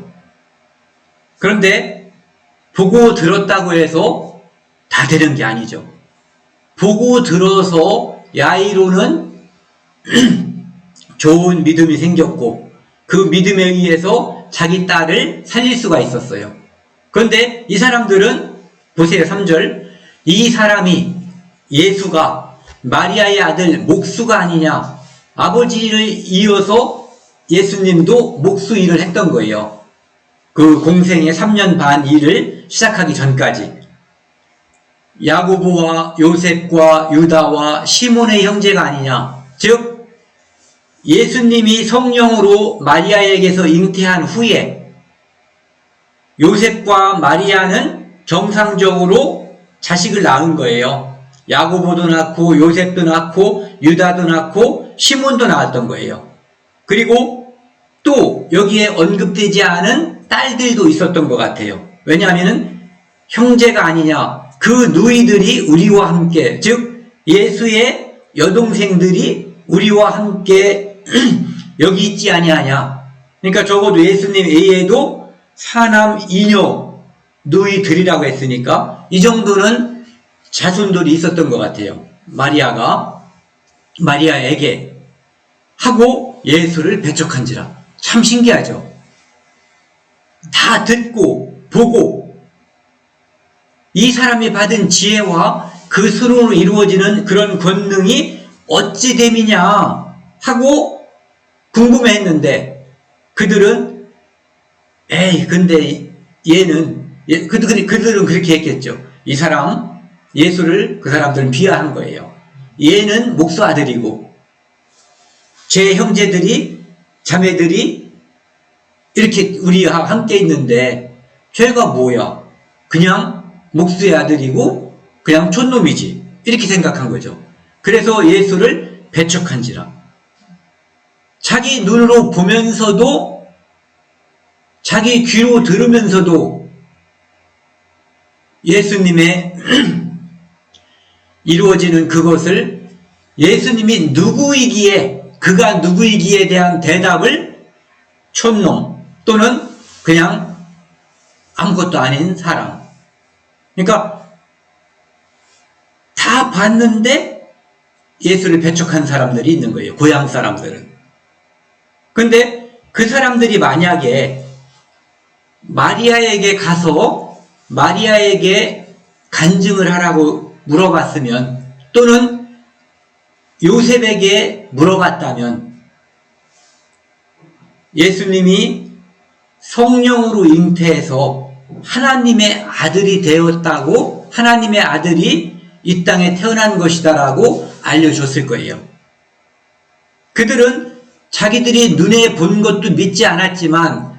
그런데 보고 들었다고 해서 다 되는 게 아니죠. 보고 들어서 야이로는 좋은 믿음이 생겼고 그 믿음에 의해서 자기 딸을 살릴 수가 있었어요. 그런데 이 사람들은 보세요. 3절 이 사람이 예수가 마리아의 아들 목수가 아니냐, 아버지를 이어서 예수님도 목수 일을 했던 거예요. 그 공생의 3년 반 일을 시작하기 전까지. 야고보와 요셉과 유다와 시몬의 형제가 아니냐, 즉 예수님이 성령으로 마리아에게서 잉태한 후에 요셉과 마리아는 정상적으로 자식을 낳은 거예요. 야고보도 낳고 요셉도 낳고 유다도 낳고 시몬도 낳았던 거예요. 그리고 또 여기에 언급되지 않은 딸들도 있었던 것 같아요. 왜냐하면 형제가 아니냐, 그 누이들이 우리와 함께, 즉 예수의 여동생들이 우리와 함께 여기 있지 아니하냐. 그러니까 적어도 예수님 외에도 사남 이녀 누이들이라고 했으니까 이 정도는 자손들이 있었던 것 같아요. 마리아에게 하고 예수를 배척한지라. 참 신기하죠. 다 듣고 보고 이 사람이 받은 지혜와 그 수로로 이루어지는 그런 권능이 어찌 됨이냐 하고 궁금해했는데 그들은 근데 그들은 그렇게 했겠죠. 이 사람 예수를 그 사람들은 비하한 거예요. 얘는 목수 아들이고 제 형제들이 자매들이 이렇게 우리와 함께 있는데 죄가 뭐야? 그냥 목수의 아들이고 그냥 촌놈이지, 이렇게 생각한 거죠. 그래서 예수를 배척한지라. 자기 눈으로 보면서도 자기 귀로 들으면서도 예수님의 이루어지는 그것을 예수님이 누구이기에, 그가 누구이기에 대한 대답을 촌놈 또는 그냥 아무것도 아닌 사람, 그러니까 다 봤는데 예수를 배척한 사람들이 있는 거예요. 고향 사람들은. 근데 그 사람들이 만약에 마리아에게 가서 마리아에게 간증을 하라고 물어봤으면, 또는 요셉에게 물어봤다면, 예수님이 성령으로 잉태해서 하나님의 아들이 되었다고, 하나님의 아들이 이 땅에 태어난 것이다라고 알려줬을 거예요. 그들은 자기들이 눈에 본 것도 믿지 않았지만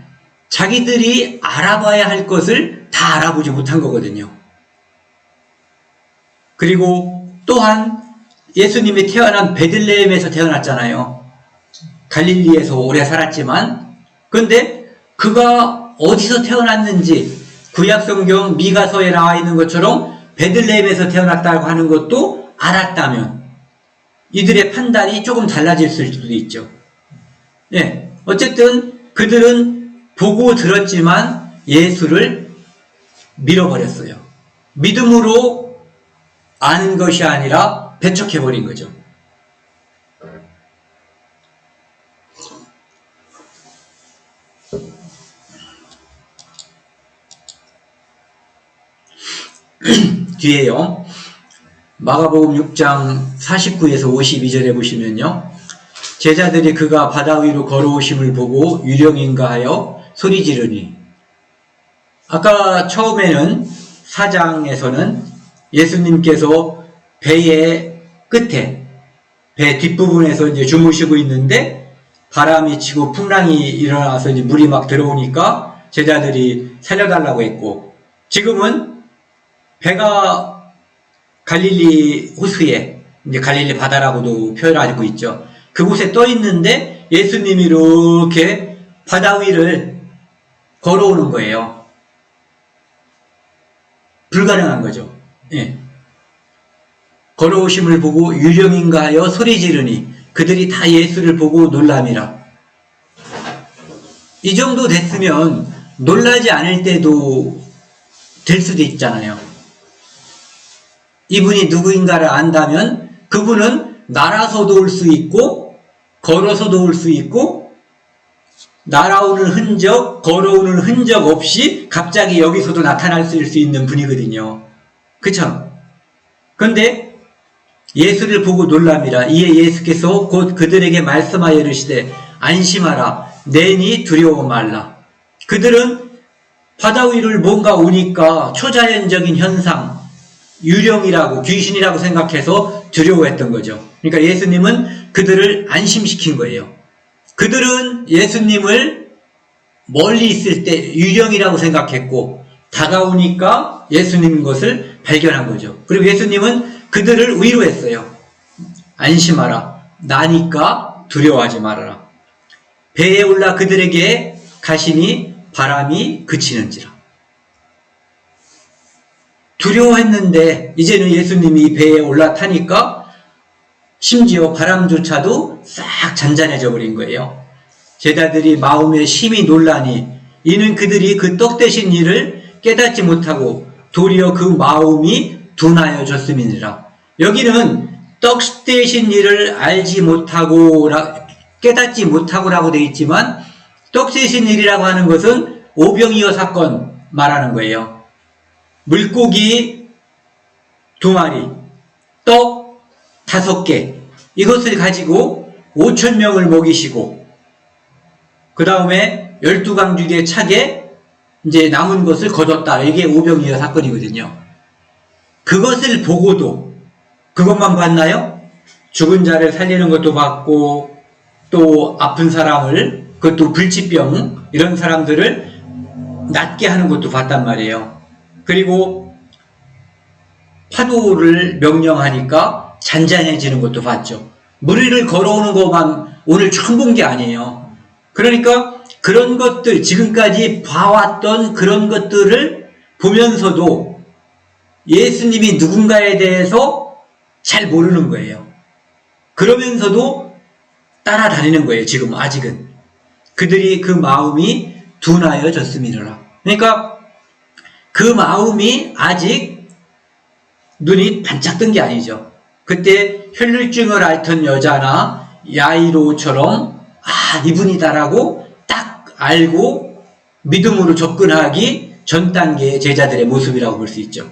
자기들이 알아봐야 할 것을 다 알아보지 못한 거거든요. 그리고 또한 예수님이 태어난 베들레헴에서 태어났잖아요. 갈릴리에서 오래 살았지만, 그런데 그가 어디서 태어났는지 구약성경 미가서에 나와 있는 것처럼 베들레헴에서 태어났다고 하는 것도 알았다면 이들의 판단이 조금 달라질 수도 있죠. 네, 어쨌든 그들은 보고 들었지만 예수를 밀어버렸어요. 믿음으로 아는 것이 아니라 배척해버린 거죠. 뒤에요. 마가복음 6장 49에서 52절에 보시면요. 제자들이 그가 바다 위로 걸어오심을 보고 유령인가 하여 소리 지르니. 아까 처음에는 4장에서는 예수님께서 배의 끝에, 배 뒷부분에서 이제 주무시고 있는데 바람이 치고 풍랑이 일어나서 이제 물이 막 들어오니까 제자들이 살려달라고 했고, 지금은 배가 갈릴리 호수에, 이제 갈릴리 바다라고도 표현하고 있죠. 그곳에 떠 있는데 예수님이 이렇게 바다 위를 걸어오는 거예요. 불가능한 거죠. 예. 걸어오심을 보고 유령인가 하여 소리 지르니 그들이 다 예수를 보고 놀람이라. 이 정도 됐으면 놀라지 않을 때도 될 수도 있잖아요. 이분이 누구인가를 안다면 그분은 날아서도 올 수 있고 걸어서도 올 수 있고 날아오는 흔적, 걸어오는 흔적 없이 갑자기 여기서도 나타날 수 있는 분이거든요. 그쵸? 그런데 예수를 보고 놀랍니다. 이에 예수께서 곧 그들에게 말씀하여 이르시되 안심하라 내니 두려워 말라. 그들은 바다 위를 뭔가 오니까 초자연적인 현상, 유령이라고 귀신이라고 생각해서 두려워했던 거죠. 그러니까 예수님은 그들을 안심시킨 거예요. 그들은 예수님을 멀리 있을 때 유령이라고 생각했고 다가오니까 예수님인 것을 발견한 거죠. 그리고 예수님은 그들을 위로했어요. 안심하라. 나니까 두려워하지 말아라. 배에 올라 그들에게 가시니 바람이 그치는지라. 두려워했는데 이제는 예수님이 배에 올라타니까 심지어 바람조차도 싹 잔잔해져 버린 거예요. 제자들이 마음에 심히 놀라니 이는 그들이 그 떡 대신 일을 깨닫지 못하고 도리어 그 마음이 둔하여졌음이니라. 여기는 떡 대신 일을 알지 못하고 깨닫지 못하고라고 되어 있지만 떡 대신 일이라고 하는 것은 오병이어 사건 말하는 거예요. 물고기 2마리, 떡 5개 이것을 가지고 5,000명을 먹이시고 그 다음에 12강줄기에 차게 이제 남은 것을 거뒀다. 이게 오병이어 사건이거든요. 그것을 보고도 그것만 봤나요? 죽은 자를 살리는 것도 봤고 또 아픈 사람을 그것도 불치병 이런 사람들을 낫게 하는 것도 봤단 말이에요. 그리고 파도를 명령하니까 잔잔해지는 것도 봤죠. 물 위를 걸어오는 것만 오늘 처음 본 게 아니에요. 그러니까 그런 것들 지금까지 봐왔던 그런 것들을 보면서도 예수님이 누군가에 대해서 잘 모르는 거예요. 그러면서도 따라다니는 거예요. 지금 아직은. 그들이 그 마음이 둔하여졌음이라. 그러니까 그 마음이 아직 눈이 반짝 뜬 게 아니죠. 그때 혈루증을 앓던 여자나 야이로처럼 이분이다라고 딱 알고 믿음으로 접근하기 전 단계의 제자들의 모습이라고 볼 수 있죠.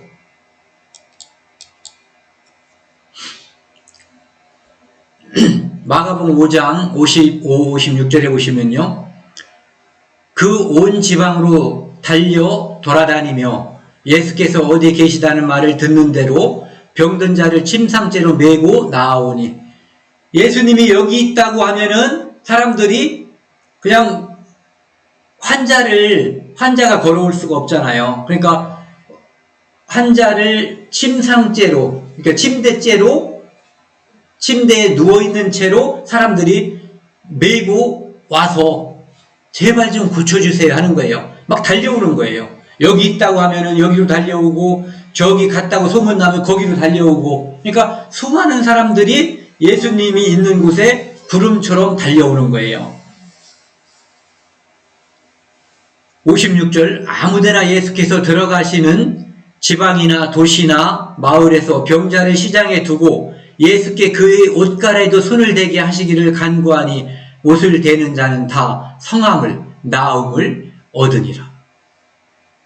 마가복음 5장 55, 56절에 보시면요. 그 온 지방으로 달려 돌아다니며 예수께서 어디 계시다는 말을 듣는 대로 병든 자를 침상째로 메고 나아오니 예수님이 여기 있다고 하면은 사람들이 그냥 환자가 걸어올 수가 없잖아요. 그러니까 환자를 침상째로, 그러니까 침대에 누워있는 채로 사람들이 메고 와서 제발 좀 고쳐주세요 하는 거예요. 막 달려오는 거예요. 여기 있다고 하면은 여기로 달려오고 저기 갔다고 소문나면 거기로 달려오고 그러니까 수많은 사람들이 예수님이 있는 곳에 구름처럼 달려오는 거예요. 56절 아무데나 예수께서 들어가시는 지방이나 도시나 마을에서 병자를 시장에 두고 예수께 그의 옷가래에도 손을 대게 하시기를 간구하니 옷을 대는 자는 다 성함을 나음을 얻으니라.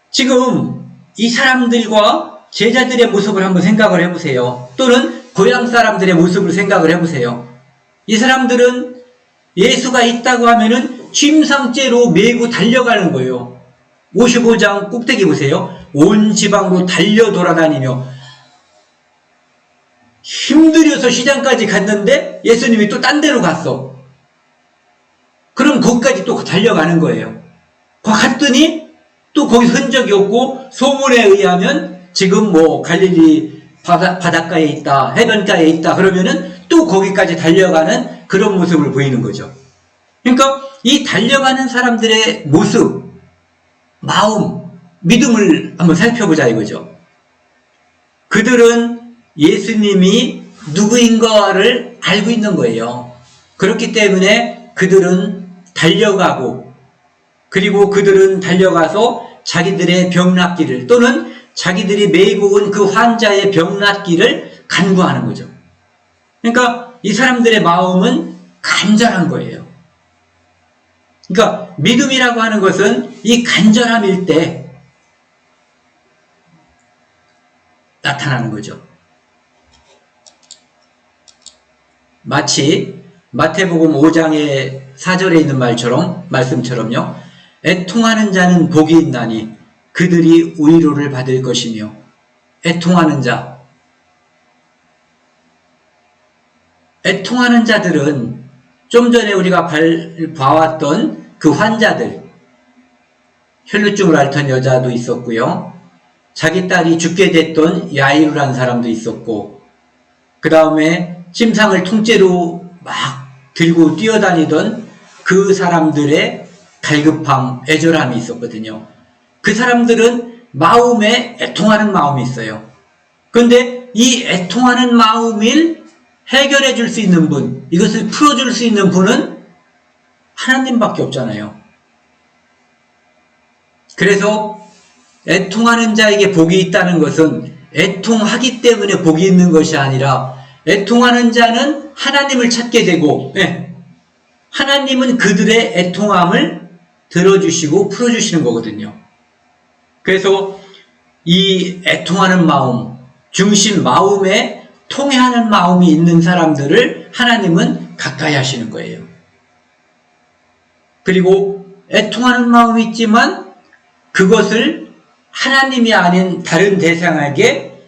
지금 이 사람들과 제자들의 모습을 한번 생각을 해보세요. 또는 고향 사람들의 모습을 생각을 해보세요. 이 사람들은 예수가 있다고 하면은 침상째로 메고 달려가는 거예요. 55장 꼭대기 보세요. 온 지방으로 달려 돌아다니며 힘들여서 시장까지 갔는데 예수님이 또 딴 데로 갔어. 그럼 거기까지 또 달려가는 거예요. 갔더니 또 거기 흔적이 없고 소문에 의하면 지금 갈릴리 바닷가에 있다, 해변가에 있다 그러면은 또 거기까지 달려가는 그런 모습을 보이는 거죠. 그러니까 이 달려가는 사람들의 모습, 마음, 믿음을 한번 살펴보자 이거죠. 그들은 예수님이 누구인가를 알고 있는 거예요. 그렇기 때문에 그들은 달려가고 그리고 그들은 달려가서 자기들의 병 낫기를 또는 자기들이 메고 온 그 환자의 병 낫기를 간구하는 거죠. 그러니까 이 사람들의 마음은 간절한 거예요. 그러니까 믿음이라고 하는 것은 이 간절함일 때 나타나는 거죠. 마치 마태복음 5장의 4절에 있는 말씀처럼요. 애통하는 자는 복이 있나니 그들이 위로를 받을 것이며, 애통하는 자들은 좀 전에 우리가 봐왔던 그 환자들, 혈루증을 앓던 여자도 있었고요. 자기 딸이 죽게 됐던 야이루라는 사람도 있었고, 그 다음에 침상을 통째로 막 들고 뛰어다니던 그 사람들의 갈급함, 애절함이 있었거든요. 그 사람들은 마음에 애통하는 마음이 있어요. 그런데 이 애통하는 마음을 해결해 줄 수 있는 분, 이것을 풀어줄 수 있는 분은 하나님밖에 없잖아요. 그래서 애통하는 자에게 복이 있다는 것은 애통하기 때문에 복이 있는 것이 아니라, 애통하는 자는 하나님을 찾게 되고, 하나님은 그들의 애통함을 들어주시고 풀어주시는 거거든요. 그래서 이 애통하는 마음, 중심 마음에 통해하는 마음이 있는 사람들을 하나님은 가까이 하시는 거예요. 그리고 애통하는 마음이 있지만 그것을 하나님이 아닌 다른 대상에게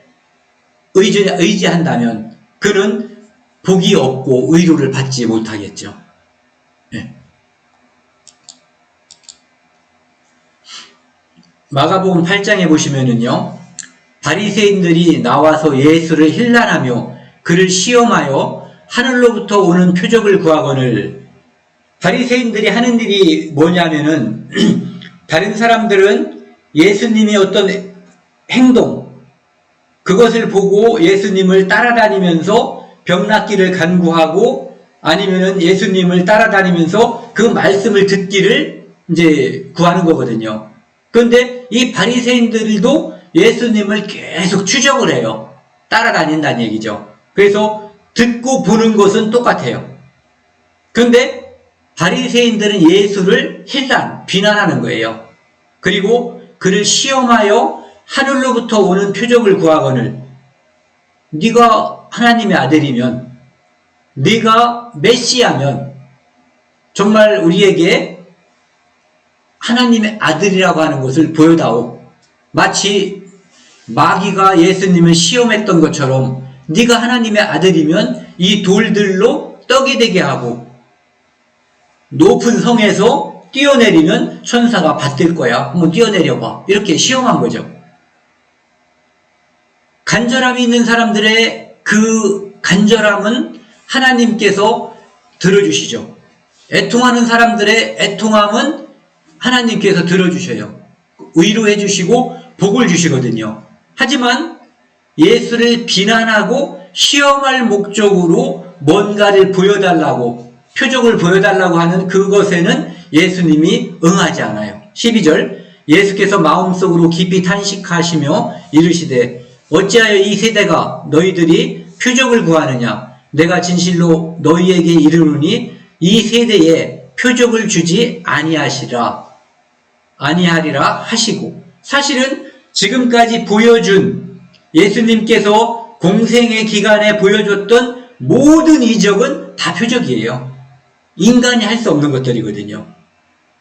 의지한다면 그는 복이 없고 위로를 받지 못하겠죠. 네. 마가복음 8장에 보시면은요, 바리새인들이 나와서 예수를 힐난하며 그를 시험하여 하늘로부터 오는 표적을 구하거늘, 바리새인들이 하는 일이 뭐냐면은 다른 사람들은 예수님의 어떤 행동, 그것을 보고 예수님을 따라다니면서 병 낫기를 간구하고, 아니면은 예수님을 따라다니면서 그 말씀을 듣기를 이제 구하는 거거든요. 그런데 이 바리새인들도 예수님을 계속 추적을 해요. 따라다닌다는 얘기죠. 그래서 듣고 보는 것은 똑같아요. 그런데 바리새인들은 예수를 비난하는 거예요. 그리고 그를 시험하여 하늘로부터 오는 표적을 구하거늘, 네가 하나님의 아들이면, 네가 메시아면 정말 우리에게 하나님의 아들이라고 하는 것을 보여다오. 마치 마귀가 예수님을 시험했던 것처럼 네가 하나님의 아들이면 이 돌들로 떡이 되게 하고 높은 성에서 뛰어내리면 천사가 받들 거야. 한번 뛰어내려봐. 이렇게 시험한 거죠. 간절함이 있는 사람들의 그 간절함은 하나님께서 들어주시죠. 애통하는 사람들의 애통함은 하나님께서 들어주셔요. 위로해 주시고 복을 주시거든요. 하지만 예수를 비난하고 시험할 목적으로 뭔가를 보여달라고, 표적을 보여달라고 하는 그것에는 예수님이 응하지 않아요. 12절, 예수께서 마음속으로 깊이 탄식하시며 이르시되 어찌하여 이 세대가 너희들이 표적을 구하느냐. 내가 진실로 너희에게 이르노니 이 세대에 표적을 주지 아니하리라 하시고, 사실은 지금까지 보여준 예수님께서 공생의 기간에 보여줬던 모든 이적은 다 표적이에요. 인간이 할 수 없는 것들이거든요.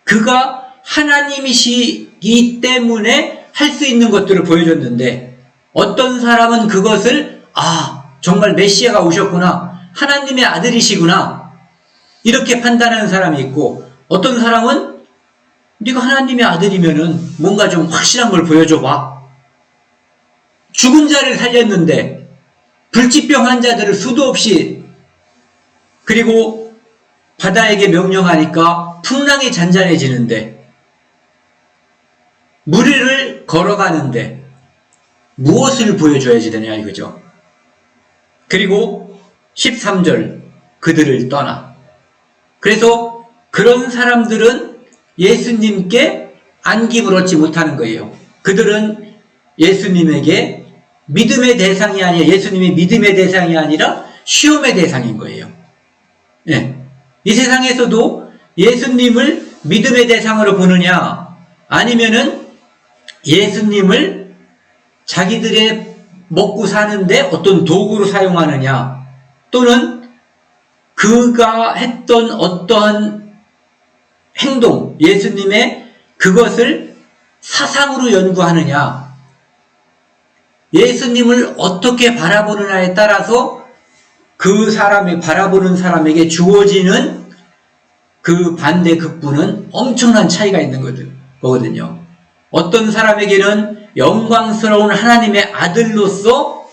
그가 하나님이시기 때문에 할 수 있는 것들을 보여줬는데, 어떤 사람은 그것을 정말 메시아가 오셨구나, 하나님의 아들이시구나, 이렇게 판단하는 사람이 있고, 어떤 사람은 네가 하나님의 아들이면은 뭔가 좀 확실한 걸 보여줘봐. 죽은 자를 살렸는데, 불치병 환자들을 수도 없이, 그리고 바다에게 명령하니까 풍랑이 잔잔해지는데, 물 위를 걸어가는데 무엇을 보여줘야지 되냐 이거죠. 그리고 13절, 그들을 떠나. 그래서 그런 사람들은 예수님께 안김을 얻지 못하는 거예요. 그들은 예수님에게 믿음의 대상이 아니라, 예수님이 믿음의 대상이 아니라 시험의 대상인 거예요. 예. 이 세상에서도 예수님을 믿음의 대상으로 보느냐, 아니면은 예수님을 자기들의 먹고 사는데 어떤 도구로 사용하느냐, 또는 그가 했던 어떠한 행동, 예수님의 그것을 사상으로 연구하느냐, 예수님을 어떻게 바라보느냐에 따라서 그 사람이 바라보는 사람에게 주어지는 그 반대 극부는 엄청난 차이가 있는 거거든요. 어떤 사람에게는 영광스러운 하나님의 아들로서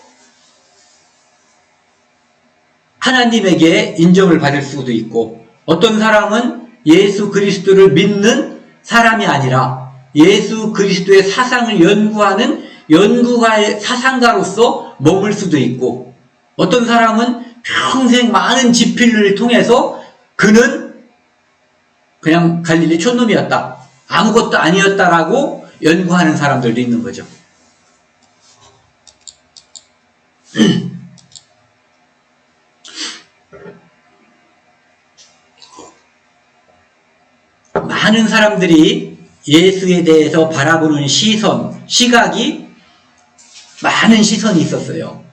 하나님에게 인정을 받을 수도 있고, 어떤 사람은 예수 그리스도를 믿는 사람이 아니라 예수 그리스도의 사상을 연구하는 연구가의 사상가로서 머물 수도 있고, 어떤 사람은 평생 많은 집필을 통해서 그는 그냥 갈릴리 촌놈이었다, 아무것도 아니었다라고 연구하는 사람들도 있는 거죠. 많은 사람들이 예수에 대해서 바라보는 시선, 시각이 많은 시선이 있었어요.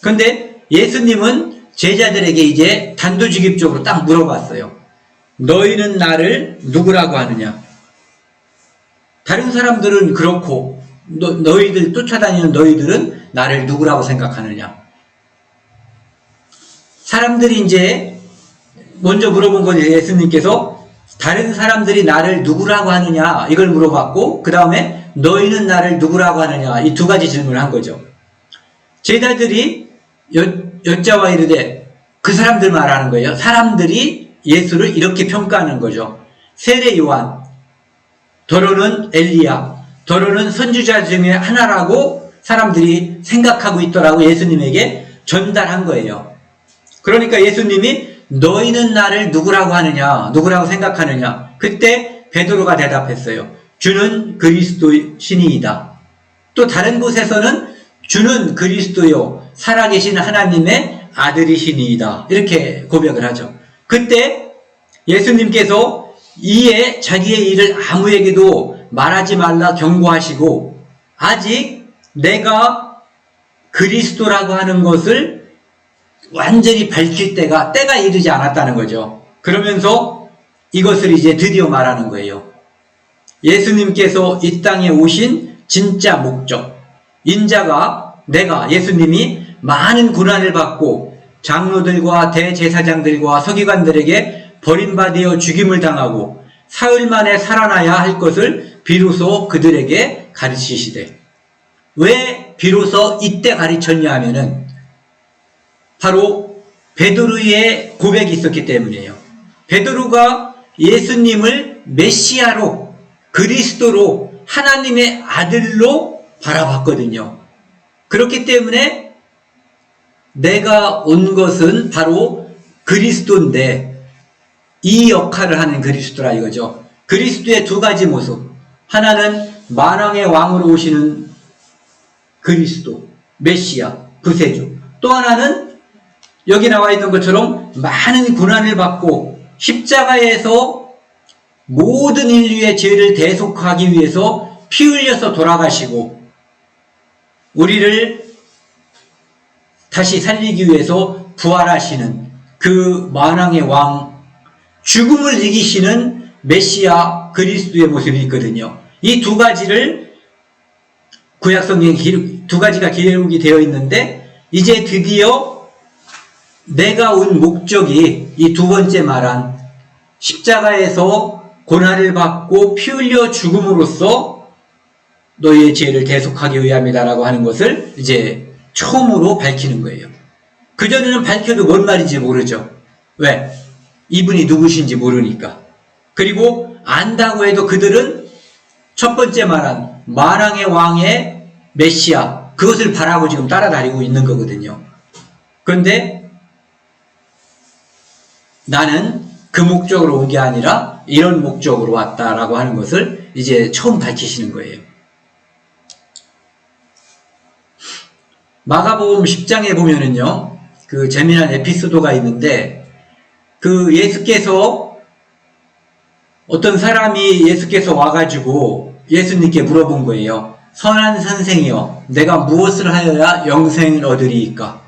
그런데 예수님은 제자들에게 이제 단도직입적으로 딱 물어봤어요. 너희는 나를 누구라고 하느냐? 다른 사람들은 그렇고, 너희들 쫓아다니는 너희들은 나를 누구라고 생각하느냐? 사람들이 이제 먼저 물어본 건 예수님께서 다른 사람들이 나를 누구라고 하느냐, 이걸 물어봤고, 그 다음에 너희는 나를 누구라고 하느냐, 이 두 가지 질문을 한 거죠. 제자들이 여자와 이르되, 그 사람들 말하는 거예요. 사람들이 예수를 이렇게 평가하는 거죠. 세례 요한, 더러는 엘리야, 더러는 선지자 중에 하나라고 사람들이 생각하고 있더라고 예수님에게 전달한 거예요. 그러니까 예수님이 너희는 나를 누구라고 하느냐, 누구라고 생각하느냐? 그때 베드로가 대답했어요. 주는 그리스도 신이이다. 또 다른 곳에서는 주는 그리스도요, 살아계신 하나님의 아들이시니이다, 이렇게 고백을 하죠. 그때 예수님께서 이에 자기의 일을 아무에게도 말하지 말라 경고하시고, 아직 내가 그리스도라고 하는 것을 완전히 밝힐 때가 이르지 않았다는 거죠. 그러면서 이것을 이제 드디어 말하는 거예요. 예수님께서 이 땅에 오신 진짜 목적, 인자가, 내가 예수님이 많은 고난을 받고 장로들과 대제사장들과 서기관들에게 버림받아 죽임을 당하고 사흘 만에 살아나야 할 것을 비로소 그들에게 가르치시되, 왜 비로소 이때 가르쳤냐 하면은 바로 베드로의 고백이 있었기 때문이에요. 베드로가 예수님을 메시아로, 그리스도로, 하나님의 아들로 바라봤거든요. 그렇기 때문에 내가 온 것은 바로 그리스도인데 이 역할을 하는 그리스도라 이거죠. 그리스도의 두 가지 모습, 하나는 만왕의 왕으로 오시는 그리스도, 메시아, 구세주, 또 하나는 여기 나와 있는 것처럼 많은 고난을 받고 십자가에서 모든 인류의 죄를 대속하기 위해서 피 흘려서 돌아가시고 우리를 다시 살리기 위해서 부활하시는 그 만왕의 왕, 죽음을 이기시는 메시아 그리스도의 모습이 있거든요. 이 두 가지를 구약성경에 두 가지가 기록이 되어 있는데, 이제 드디어 내가 온 목적이 이 두 번째 말한 십자가에서 고난을 받고 피 흘려 죽음으로써 너희의 죄를 대속하기 위함이다라고 하는 것을 이제 처음으로 밝히는 거예요. 그전에는 밝혀도 뭔 말인지 모르죠. 왜? 이분이 누구신지 모르니까. 그리고 안다고 해도 그들은 첫 번째 말한 만왕의 왕의 메시아, 그것을 바라고 지금 따라다니고 있는 거거든요. 그런데 나는 그 목적으로 온 게 아니라 이런 목적으로 왔다라고 하는 것을 이제 처음 밝히시는 거예요. 마가복음 10장에 보면은요, 그 재미난 에피소드가 있는데, 그 예수께서, 어떤 사람이 예수께서 와가지고 예수님께 물어본 거예요. 선한 선생이여, 내가 무엇을 하여야 영생을 얻으리이까?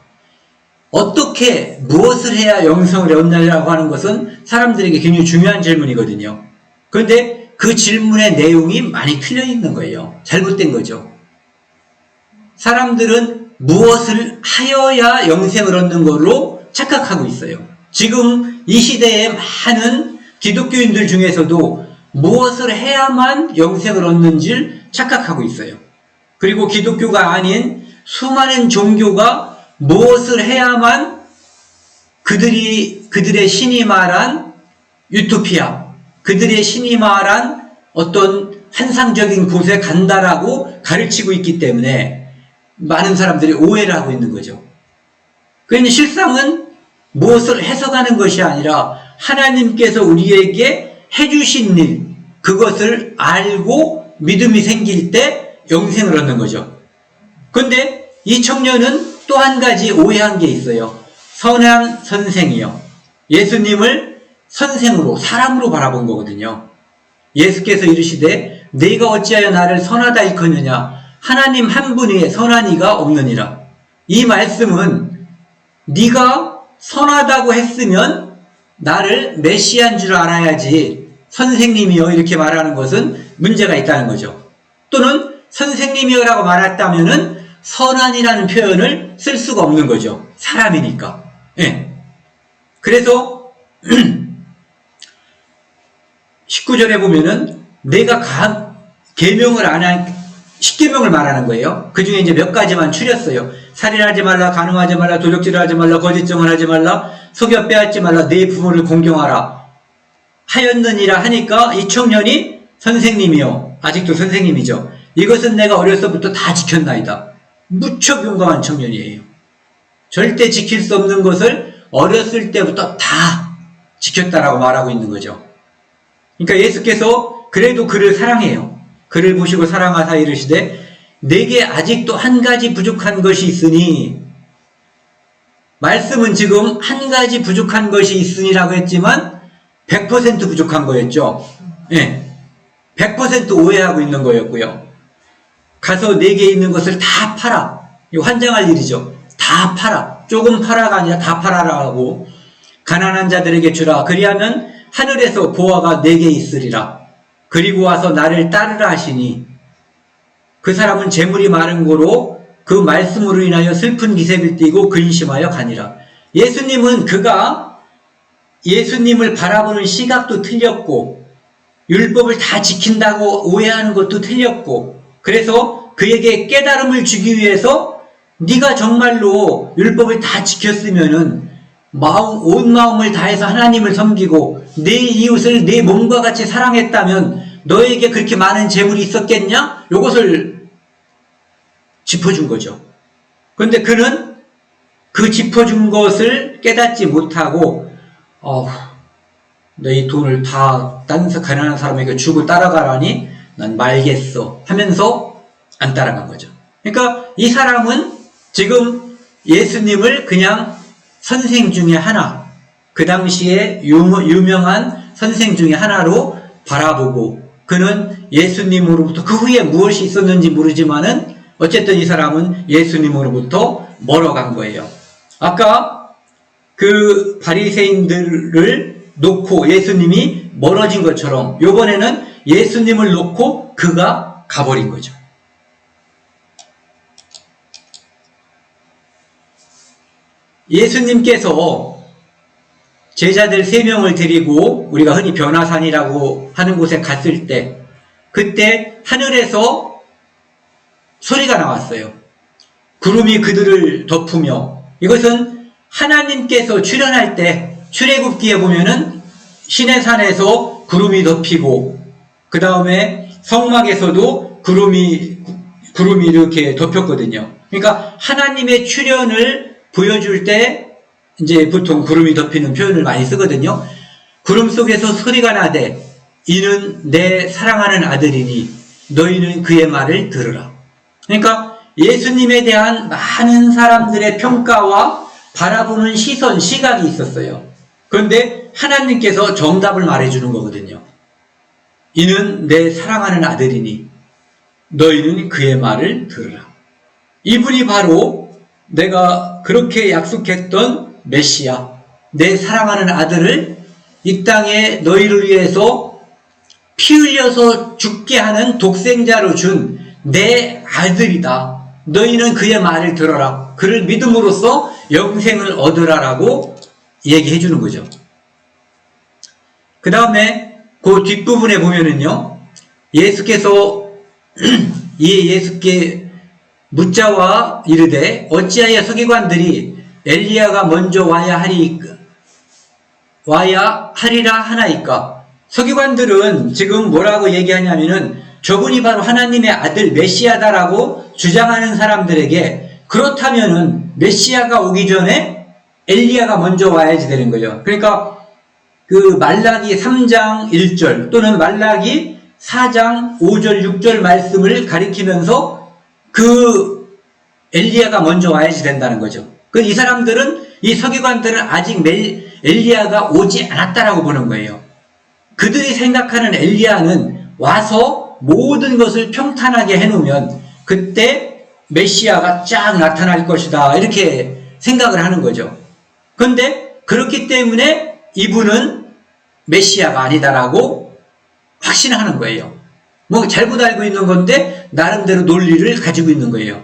어떻게, 무엇을 해야 영생을 얻느냐고 하는 것은 사람들에게 굉장히 중요한 질문이거든요. 그런데 그 질문의 내용이 많이 틀려 있는 거예요. 잘못된 거죠. 사람들은 무엇을 하여야 영생을 얻는 걸로 착각하고 있어요. 지금 이 시대에 많은 기독교인들 중에서도 무엇을 해야만 영생을 얻는지를 착각하고 있어요. 그리고 기독교가 아닌 수많은 종교가 무엇을 해야만 그들의 신이 말한 유토피아, 그들의 신이 말한 어떤 환상적인 곳에 간다라고 가르치고 있기 때문에 많은 사람들이 오해를 하고 있는 거죠. 그런데 실상은 무엇을 해석하는 것이 아니라 하나님께서 우리에게 해주신 일, 그것을 알고 믿음이 생길 때 영생을 얻는 거죠. 그런데 이 청년은 또 한 가지 오해한 게 있어요. 선한 선생이요. 예수님을 선생으로, 사람으로 바라본 거거든요. 예수께서 이르시되 네가 어찌하여 나를 선하다 일컫느냐? 하나님 한 분이 선한 이가 없느니라. 이 말씀은 네가 선하다고 했으면 나를 메시아인 줄 알아야지 선생님이요 이렇게 말하는 것은 문제가 있다는 거죠. 또는 선생님이요라고 말했다면은 선한이라는 표현을 쓸 수가 없는 거죠. 사람이니까. 예. 그래서 19절에 보면은 내가 계명을 안 한 10계명을 말하는 거예요. 그 중에 이제 몇 가지만 추렸어요. 살인하지 말라, 간음하지 말라, 도적질을 하지 말라, 거짓증을 하지 말라, 속여 빼앗지 말라, 네 부모를 공경하라 하였느니라 하니까 이 청년이 선생님이요. 아직도 선생님이죠. 이것은 내가 어려서부터 다 지켰나이다. 무척 용감한 청년이에요. 절대 지킬 수 없는 것을 어렸을 때부터 다 지켰다라고 말하고 있는 거죠. 그러니까 예수께서 그래도 그를 사랑해요. 그를 보시고 사랑하사 이르시되 내게 아직도 한 가지 부족한 것이 있으니, 말씀은 지금 한 가지 부족한 것이 있으니라고 했지만 100% 부족한 거였죠. 예. 100% 오해하고 있는 거였고요. 가서 내게 있는 것을 다 팔아. 이거 환장할 일이죠. 다 팔아. 조금 팔아가 아니라 다 팔아라고. 가난한 자들에게 주라. 그리하면 하늘에서 보화가 내게 있으리라. 그리고 와서 나를 따르라 하시니 그 사람은 재물이 많은 고로 그 말씀으로 인하여 슬픈 기색을 띠고 근심하여 가니라. 예수님은 그가 예수님을 바라보는 시각도 틀렸고 율법을 다 지킨다고 오해하는 것도 틀렸고, 그래서 그에게 깨달음을 주기 위해서 네가 정말로 율법을 다 지켰으면은 온 마음을 다해서 하나님을 섬기고 내 이웃을 내 몸과 같이 사랑했다면 너에게 그렇게 많은 재물이 있었겠냐? 이것을 짚어준 거죠. 그런데 그는 그 짚어준 것을 깨닫지 못하고 너 이 돈을 다 딴 가난한 사람에게 주고 따라가라니 난 말겠어 하면서 안 따라간 거죠. 그러니까 이 사람은 지금 예수님을 그냥 선생 중에 하나, 그 당시에 유명한 선생 중에 하나로 바라보고, 그는 예수님으로부터 그 후에 무엇이 있었는지 모르지만은 어쨌든 이 사람은 예수님으로부터 멀어간 거예요. 아까 그 바리새인들을 놓고 예수님이 멀어진 것처럼 이번에는 예수님을 놓고 그가 가버린 거죠. 예수님께서 제자들 3명을 데리고 우리가 흔히 변화산이라고 하는 곳에 갔을 때, 그때 하늘에서 소리가 나왔어요. 구름이 그들을 덮으며, 이것은 하나님께서 출현할 때 출애굽기에 보면은 시내산에서 구름이 덮이고 그 다음에 성막에서도 구름이 이렇게 덮였거든요. 그러니까 하나님의 출현을 보여줄 때 이제 보통 구름이 덮이는 표현을 많이 쓰거든요. 구름 속에서 소리가 나되 이는 내 사랑하는 아들이니 너희는 그의 말을 들으라. 그러니까 예수님에 대한 많은 사람들의 평가와 바라보는 시선, 시각이 있었어요. 그런데 하나님께서 정답을 말해주는 거거든요. 이는 내 사랑하는 아들이니 너희는 그의 말을 들으라. 이분이 바로 내가 그렇게 약속했던 메시아, 내 사랑하는 아들을 이 땅에 너희를 위해서 피 흘려서 죽게 하는 독생자로 준 내 아들이다. 너희는 그의 말을 들어라. 그를 믿음으로써 영생을 얻으라라고 얘기해 주는 거죠. 그 다음에 그 뒷부분에 보면은요, 예수께서 예수께 묻자와 이르되 어찌하여 서기관들이 엘리야가 먼저 와야 하리라 하나이까. 서기관들은 지금 뭐라고 얘기하냐면은 저분이 바로 하나님의 아들 메시아다라고 주장하는 사람들에게 그렇다면은 메시아가 오기 전에 엘리야가 먼저 와야지 되는 거죠. 그러니까 그 말라기 3장 1절 또는 말라기 4장 5절 6절 말씀을 가리키면서 그 엘리야가 먼저 와야지 된다는 거죠. 이 사람들은, 이 서기관들은 아직 엘리야가 오지 않았다라고 보는 거예요. 그들이 생각하는 엘리야는 와서 모든 것을 평탄하게 해놓으면 그때 메시아가 쫙 나타날 것이다, 이렇게 생각을 하는 거죠. 그런데 그렇기 때문에 이분은 메시아가 아니다라고 확신하는 거예요. 뭐 잘못 알고 있는 건데 나름대로 논리를 가지고 있는 거예요.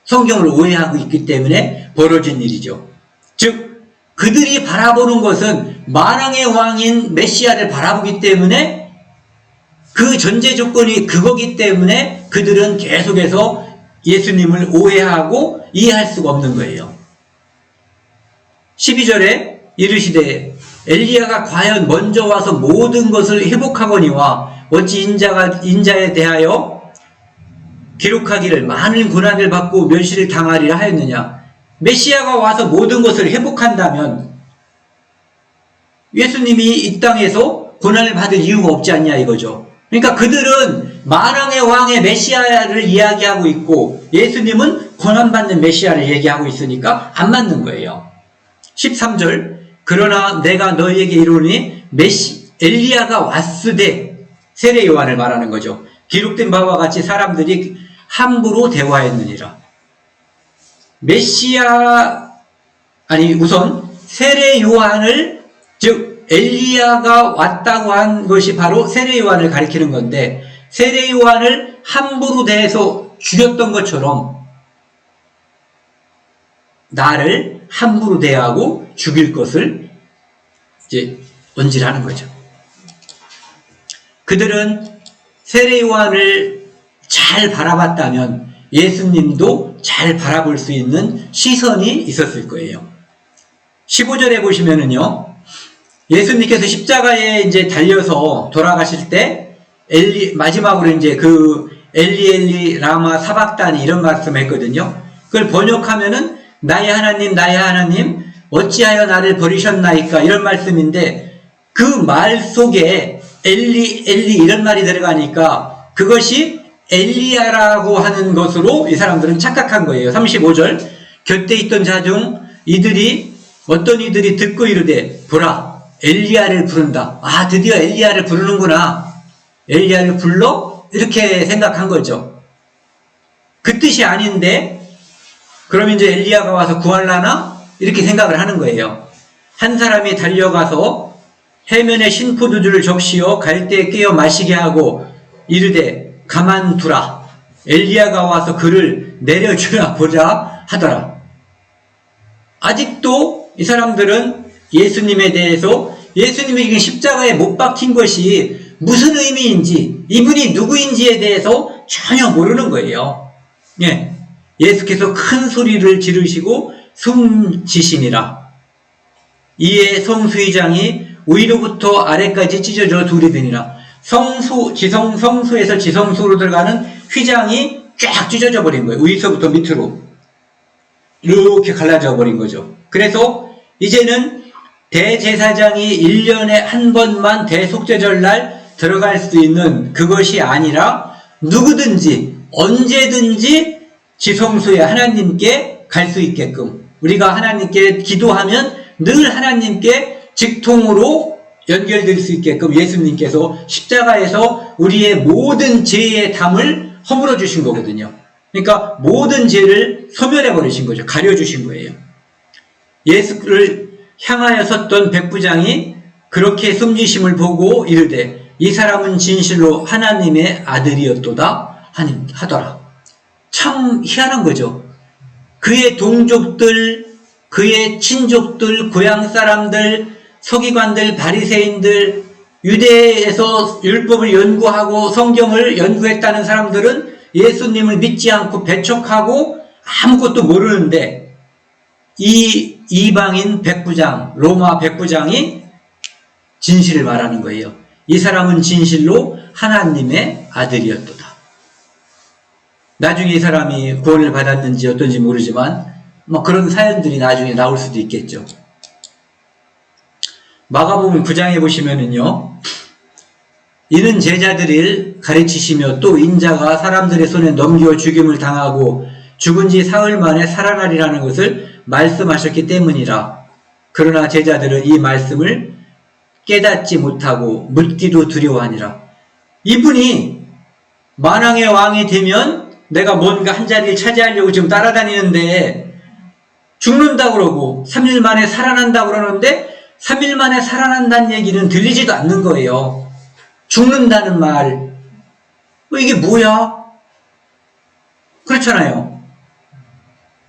성경을 오해하고 있기 때문에 벌어진 일이죠. 즉 그들이 바라보는 것은 만왕의 왕인 메시아를 바라보기 때문에, 그 전제 조건이 그거기 때문에 그들은 계속해서 예수님을 오해하고 이해할 수가 없는 거예요. 12절에 이르시되 엘리야가 과연 먼저 와서 모든 것을 회복하거니와 어찌 인자에 대하여 기록하기를 많은 고난을 받고 멸시를 당하리라 하였느냐. 메시아가 와서 모든 것을 회복한다면 예수님이 이 땅에서 고난을 받을 이유가 없지 않냐 이거죠. 그러니까 그들은 만왕의 왕의 메시아를 이야기하고 있고 예수님은 고난받는 메시아를 얘기하고 있으니까 안 맞는 거예요. 13절 그러나 내가 너희에게 이르노니 엘리야가 왔으되, 세례 요한을 말하는 거죠. 기록된 바와 같이 사람들이 함부로 대화했느니라. 우선 세례 요한을, 즉 엘리야가 왔다고 한 것이 바로 세례 요한을 가리키는 건데, 세례 요한을 함부로 대해서 죽였던 것처럼 나를 함부로 대하고 죽일 것을 이제 언질하는 거죠. 그들은 세례 요한을 잘 바라봤다면 예수님도 잘 바라볼 수 있는 시선이 있었을 거예요. 15절에 보시면은요, 예수님께서 십자가에 이제 달려서 돌아가실 때 마지막으로 이제 엘리 라마 사박다니 이런 말씀을 했거든요. 그걸 번역하면은 나의 하나님 어찌하여 나를 버리셨나이까, 이런 말씀인데 그 말 속에 엘리 이런 말이 들어가니까 그것이 엘리야라고 하는 것으로 이 사람들은 착각한 거예요. 35절 곁에 있던 자 중 어떤 이들이 듣고 이르되 보라 엘리야를 부른다. 아, 드디어 엘리야를 부르는구나. 엘리야를 불러? 이렇게 생각한 거죠. 그 뜻이 아닌데 그럼 이제 엘리야가 와서 구할라나? 이렇게 생각을 하는 거예요. 한 사람이 달려가서 해면에 신포도주를 적시어 갈대에 깨어 마시게 하고 이르되 가만두라. 엘리야가 와서 그를 내려주라 보자 하더라. 아직도 이 사람들은 예수님에 대해서 예수님이 십자가에 못 박힌 것이 무슨 의미인지, 이분이 누구인지에 대해서 전혀 모르는 거예요. 예. 예수께서 큰 소리를 지르시고 숨지시니라. 이에 성수의장이 위로부터 아래까지 찢어져 둘이 되니라. 성수에서 지성수로 들어가는 휘장이 쫙 찢어져 버린 거예요. 위에서부터 밑으로 이렇게 갈라져 버린 거죠. 그래서 이제는 대제사장이 1년에 한 번만 대속죄절날 들어갈 수 있는 그것이 아니라 누구든지 언제든지 지성소에 하나님께 갈 수 있게끔 우리가 하나님께 기도하면 늘 하나님께 직통으로 연결될 수 있게끔 예수님께서 십자가에서 우리의 모든 죄의 담을 허물어 주신 거거든요. 그러니까 모든 죄를 소멸해 버리신 거죠. 가려 주신 거예요. 예수를 향하여 섰던 백부장이 그렇게 숨지심을 보고 이르되 이 사람은 진실로 하나님의 아들이었도다 하더라. 참 희한한 거죠. 그의 동족들, 그의 친족들, 고향 사람들, 서기관들, 바리새인들, 유대에서 율법을 연구하고 성경을 연구했다는 사람들은 예수님을 믿지 않고 배척하고 아무것도 모르는데 이 이방인 백부장, 로마 백부장이 진실을 말하는 거예요. 이 사람은 진실로 하나님의 아들이었도다. 나중에 이 사람이 구원을 받았는지 어떤지 모르지만 그런 사연들이 나중에 나올 수도 있겠죠. 마가복음 9장에 보시면은요, 이는 제자들을 가르치시며 또 인자가 사람들의 손에 넘겨 죽임을 당하고 죽은 지 사흘 만에 살아나리라는 것을 말씀하셨기 때문이라. 그러나 제자들은 이 말씀을 깨닫지 못하고 묻기도 두려워하니라. 이분이 만왕의 왕이 되면 내가 뭔가 한 자리를 차지하려고 지금 따라다니는데 죽는다고 그러고 3일 만에 살아난다고 그러는데 3일 만에 살아난다는 얘기는 들리지도 않는 거예요. 죽는다는 말. 이게 뭐야? 그렇잖아요.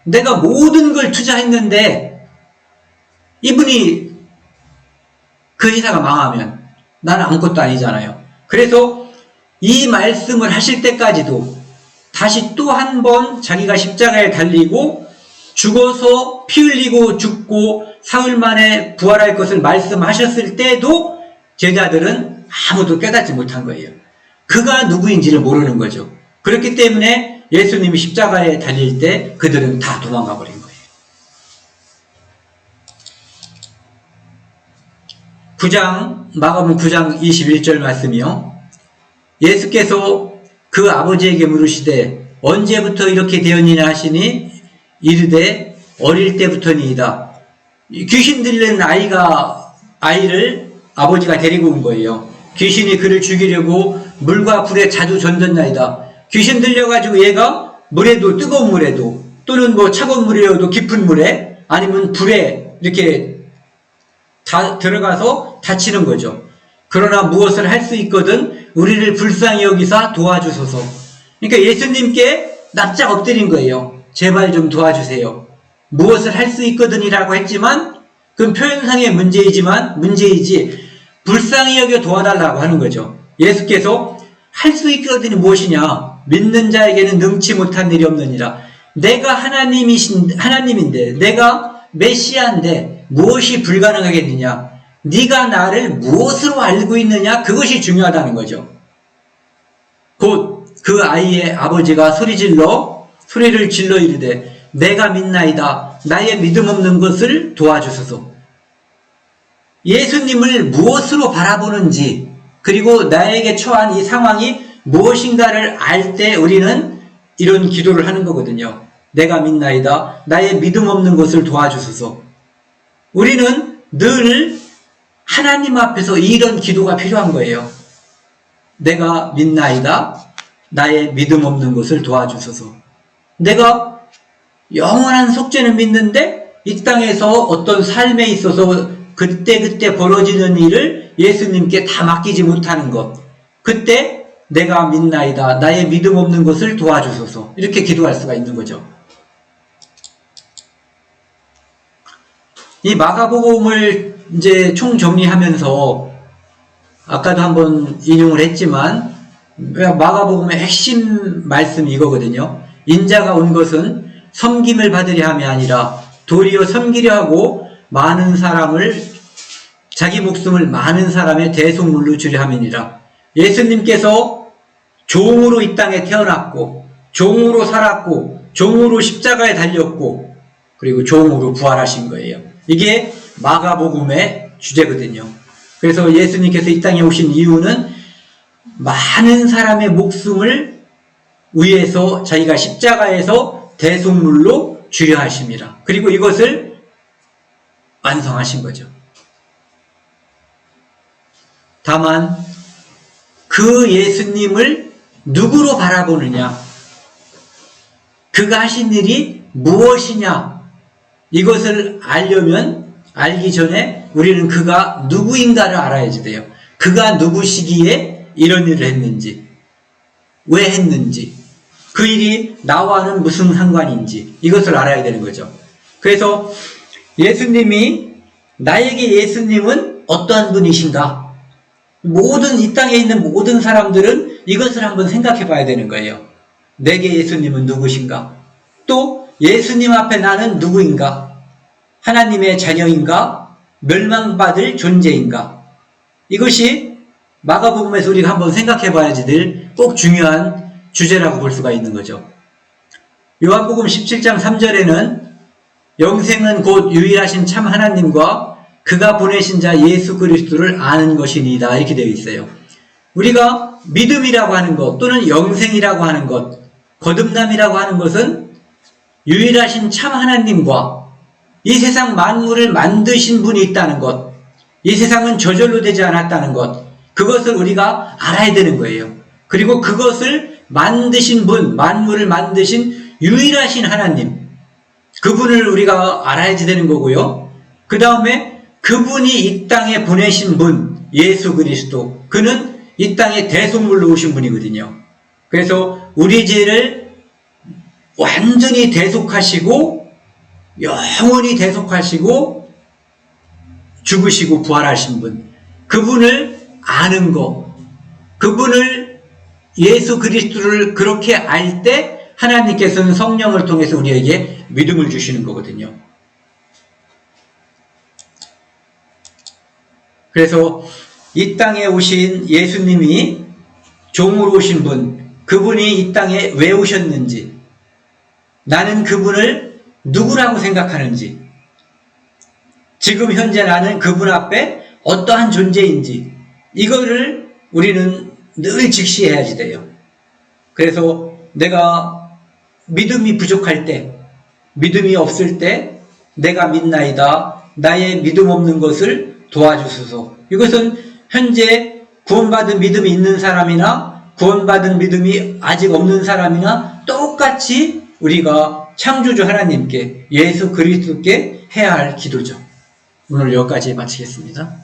내가 모든 걸 투자했는데 이분이 그 회사가 망하면 나는 아무것도 아니잖아요. 그래서 이 말씀을 하실 때까지도 다시 또 한 번 자기가 십자가에 달리고 죽어서 피 흘리고 죽고 사흘 만에 부활할 것을 말씀하셨을 때도 제자들은 아무도 깨닫지 못한 거예요. 그가 누구인지를 모르는 거죠. 그렇기 때문에 예수님이 십자가에 달릴 때 그들은 다 도망가 버린 거예요. 9장, 마가복음 9장 21절 말씀이요. 예수께서 그 아버지에게 물으시되 언제부터 이렇게 되었느냐 하시니 이르되 어릴 때부터니이다. 귀신 들린 아이를 아버지가 데리고 온 거예요. 귀신이 그를 죽이려고 물과 불에 자주 던졌나이다. 귀신 들려가지고 얘가 물에도, 뜨거운 물에도 또는 차가운 물이라도 깊은 물에 아니면 불에 이렇게 다 들어가서 다치는 거죠. 그러나 무엇을 할 수 있거든 우리를 불쌍히 여기사 도와주소서. 그러니까 예수님께 납작 엎드린 거예요. 제발 좀 도와주세요. 무엇을 할 수 있거든이라고 했지만 그건 표현상의 문제이지 불쌍히 여겨 도와달라고 하는 거죠. 예수께서 할 수 있거든이 무엇이냐? 믿는 자에게는 능치 못한 일이 없느니라. 내가 하나님인데 내가 메시아인데 무엇이 불가능하겠느냐? 네가 나를 무엇으로 알고 있느냐? 그것이 중요하다는 거죠. 곧 그 아이의 아버지가 소리를 질러 이르되 내가 믿나이다. 나의 믿음 없는 것을 도와주소서. 예수님을 무엇으로 바라보는지 그리고 나에게 처한 이 상황이 무엇인가를 알 때 우리는 이런 기도를 하는 거거든요. 내가 믿나이다. 나의 믿음 없는 것을 도와주소서. 우리는 늘 하나님 앞에서 이런 기도가 필요한 거예요. 내가 믿나이다. 나의 믿음 없는 것을 도와주소서. 내가 영원한 속죄는 믿는데 이 땅에서 어떤 삶에 있어서 그때 벌어지는 일을 예수님께 다 맡기지 못하는 것. 그때 내가 믿나이다. 나의 믿음 없는 것을 도와주소서. 이렇게 기도할 수가 있는 거죠. 이 마가복음을 이제 총정리하면서 아까도 한번 인용을 했지만 마가복음의 핵심 말씀이 이거거든요. 인자가 온 것은 섬김을 받으려 함이 아니라 도리어 섬기려 하고 많은 사람을 자기 목숨을 많은 사람의 대속물로 주려 함이니라. 예수님께서 종으로 이 땅에 태어났고 종으로 살았고 종으로 십자가에 달렸고 그리고 종으로 부활하신 거예요. 이게 마가복음의 주제거든요. 그래서 예수님께서 이 땅에 오신 이유는 많은 사람의 목숨을 위해서 자기가 십자가에서 대속물로 주려 하심이라. 그리고 이것을 완성하신 거죠. 다만 그 예수님을 누구로 바라보느냐, 그가 하신 일이 무엇이냐, 이것을 알기 전에 우리는 그가 누구인가를 알아야지 돼요. 그가 누구시기에 이런 일을 했는지, 왜 했는지, 그 일이 나와는 무슨 상관인지 이것을 알아야 되는 거죠. 그래서 나에게 예수님은 어떠한 분이신가? 이 땅에 있는 모든 사람들은 이것을 한번 생각해 봐야 되는 거예요. 내게 예수님은 누구신가? 또 예수님 앞에 나는 누구인가? 하나님의 자녀인가? 멸망받을 존재인가? 이것이 마가복음에서 우리가 한번 생각해 봐야지 늘 꼭 중요한 주제라고 볼 수가 있는 거죠. 요한복음 17장 3절에는 영생은 곧 유일하신 참 하나님과 그가 보내신 자 예수 그리스도를 아는 것이니이다, 이렇게 되어 있어요. 우리가 믿음이라고 하는 것, 또는 영생이라고 하는 것, 거듭남이라고 하는 것은 유일하신 참 하나님과 이 세상 만물을 만드신 분이 있다는 것, 이 세상은 저절로 되지 않았다는 것, 그것을 우리가 알아야 되는 거예요. 그리고 그것을 만드신 분, 만물을 만드신 유일하신 하나님, 그분을 우리가 알아야지 되는 거고요. 그 다음에 그분이 이 땅에 보내신 분, 예수 그리스도, 그는 이 땅에 대속물로 오신 분이거든요. 그래서 우리 죄를 완전히 대속하시고 영원히 대속하시고 죽으시고 부활하신 분, 그분을 아는 거, 그분을 예수 그리스도를 그렇게 알 때 하나님께서는 성령을 통해서 우리에게 믿음을 주시는 거거든요. 그래서 이 땅에 오신 예수님이 종으로 오신 분, 그분이 이 땅에 왜 오셨는지, 나는 그분을 누구라고 생각하는지, 지금 현재 나는 그분 앞에 어떠한 존재인지, 이거를 우리는 늘 직시해야지 돼요. 그래서 내가 믿음이 부족할 때, 믿음이 없을 때 내가 믿나이다, 나의 믿음 없는 것을 도와주소서. 이것은 현재 구원받은 믿음이 있는 사람이나 구원받은 믿음이 아직 없는 사람이나 똑같이 우리가 창조주 하나님께, 예수 그리스도께 해야 할 기도죠. 오늘 여기까지 마치겠습니다.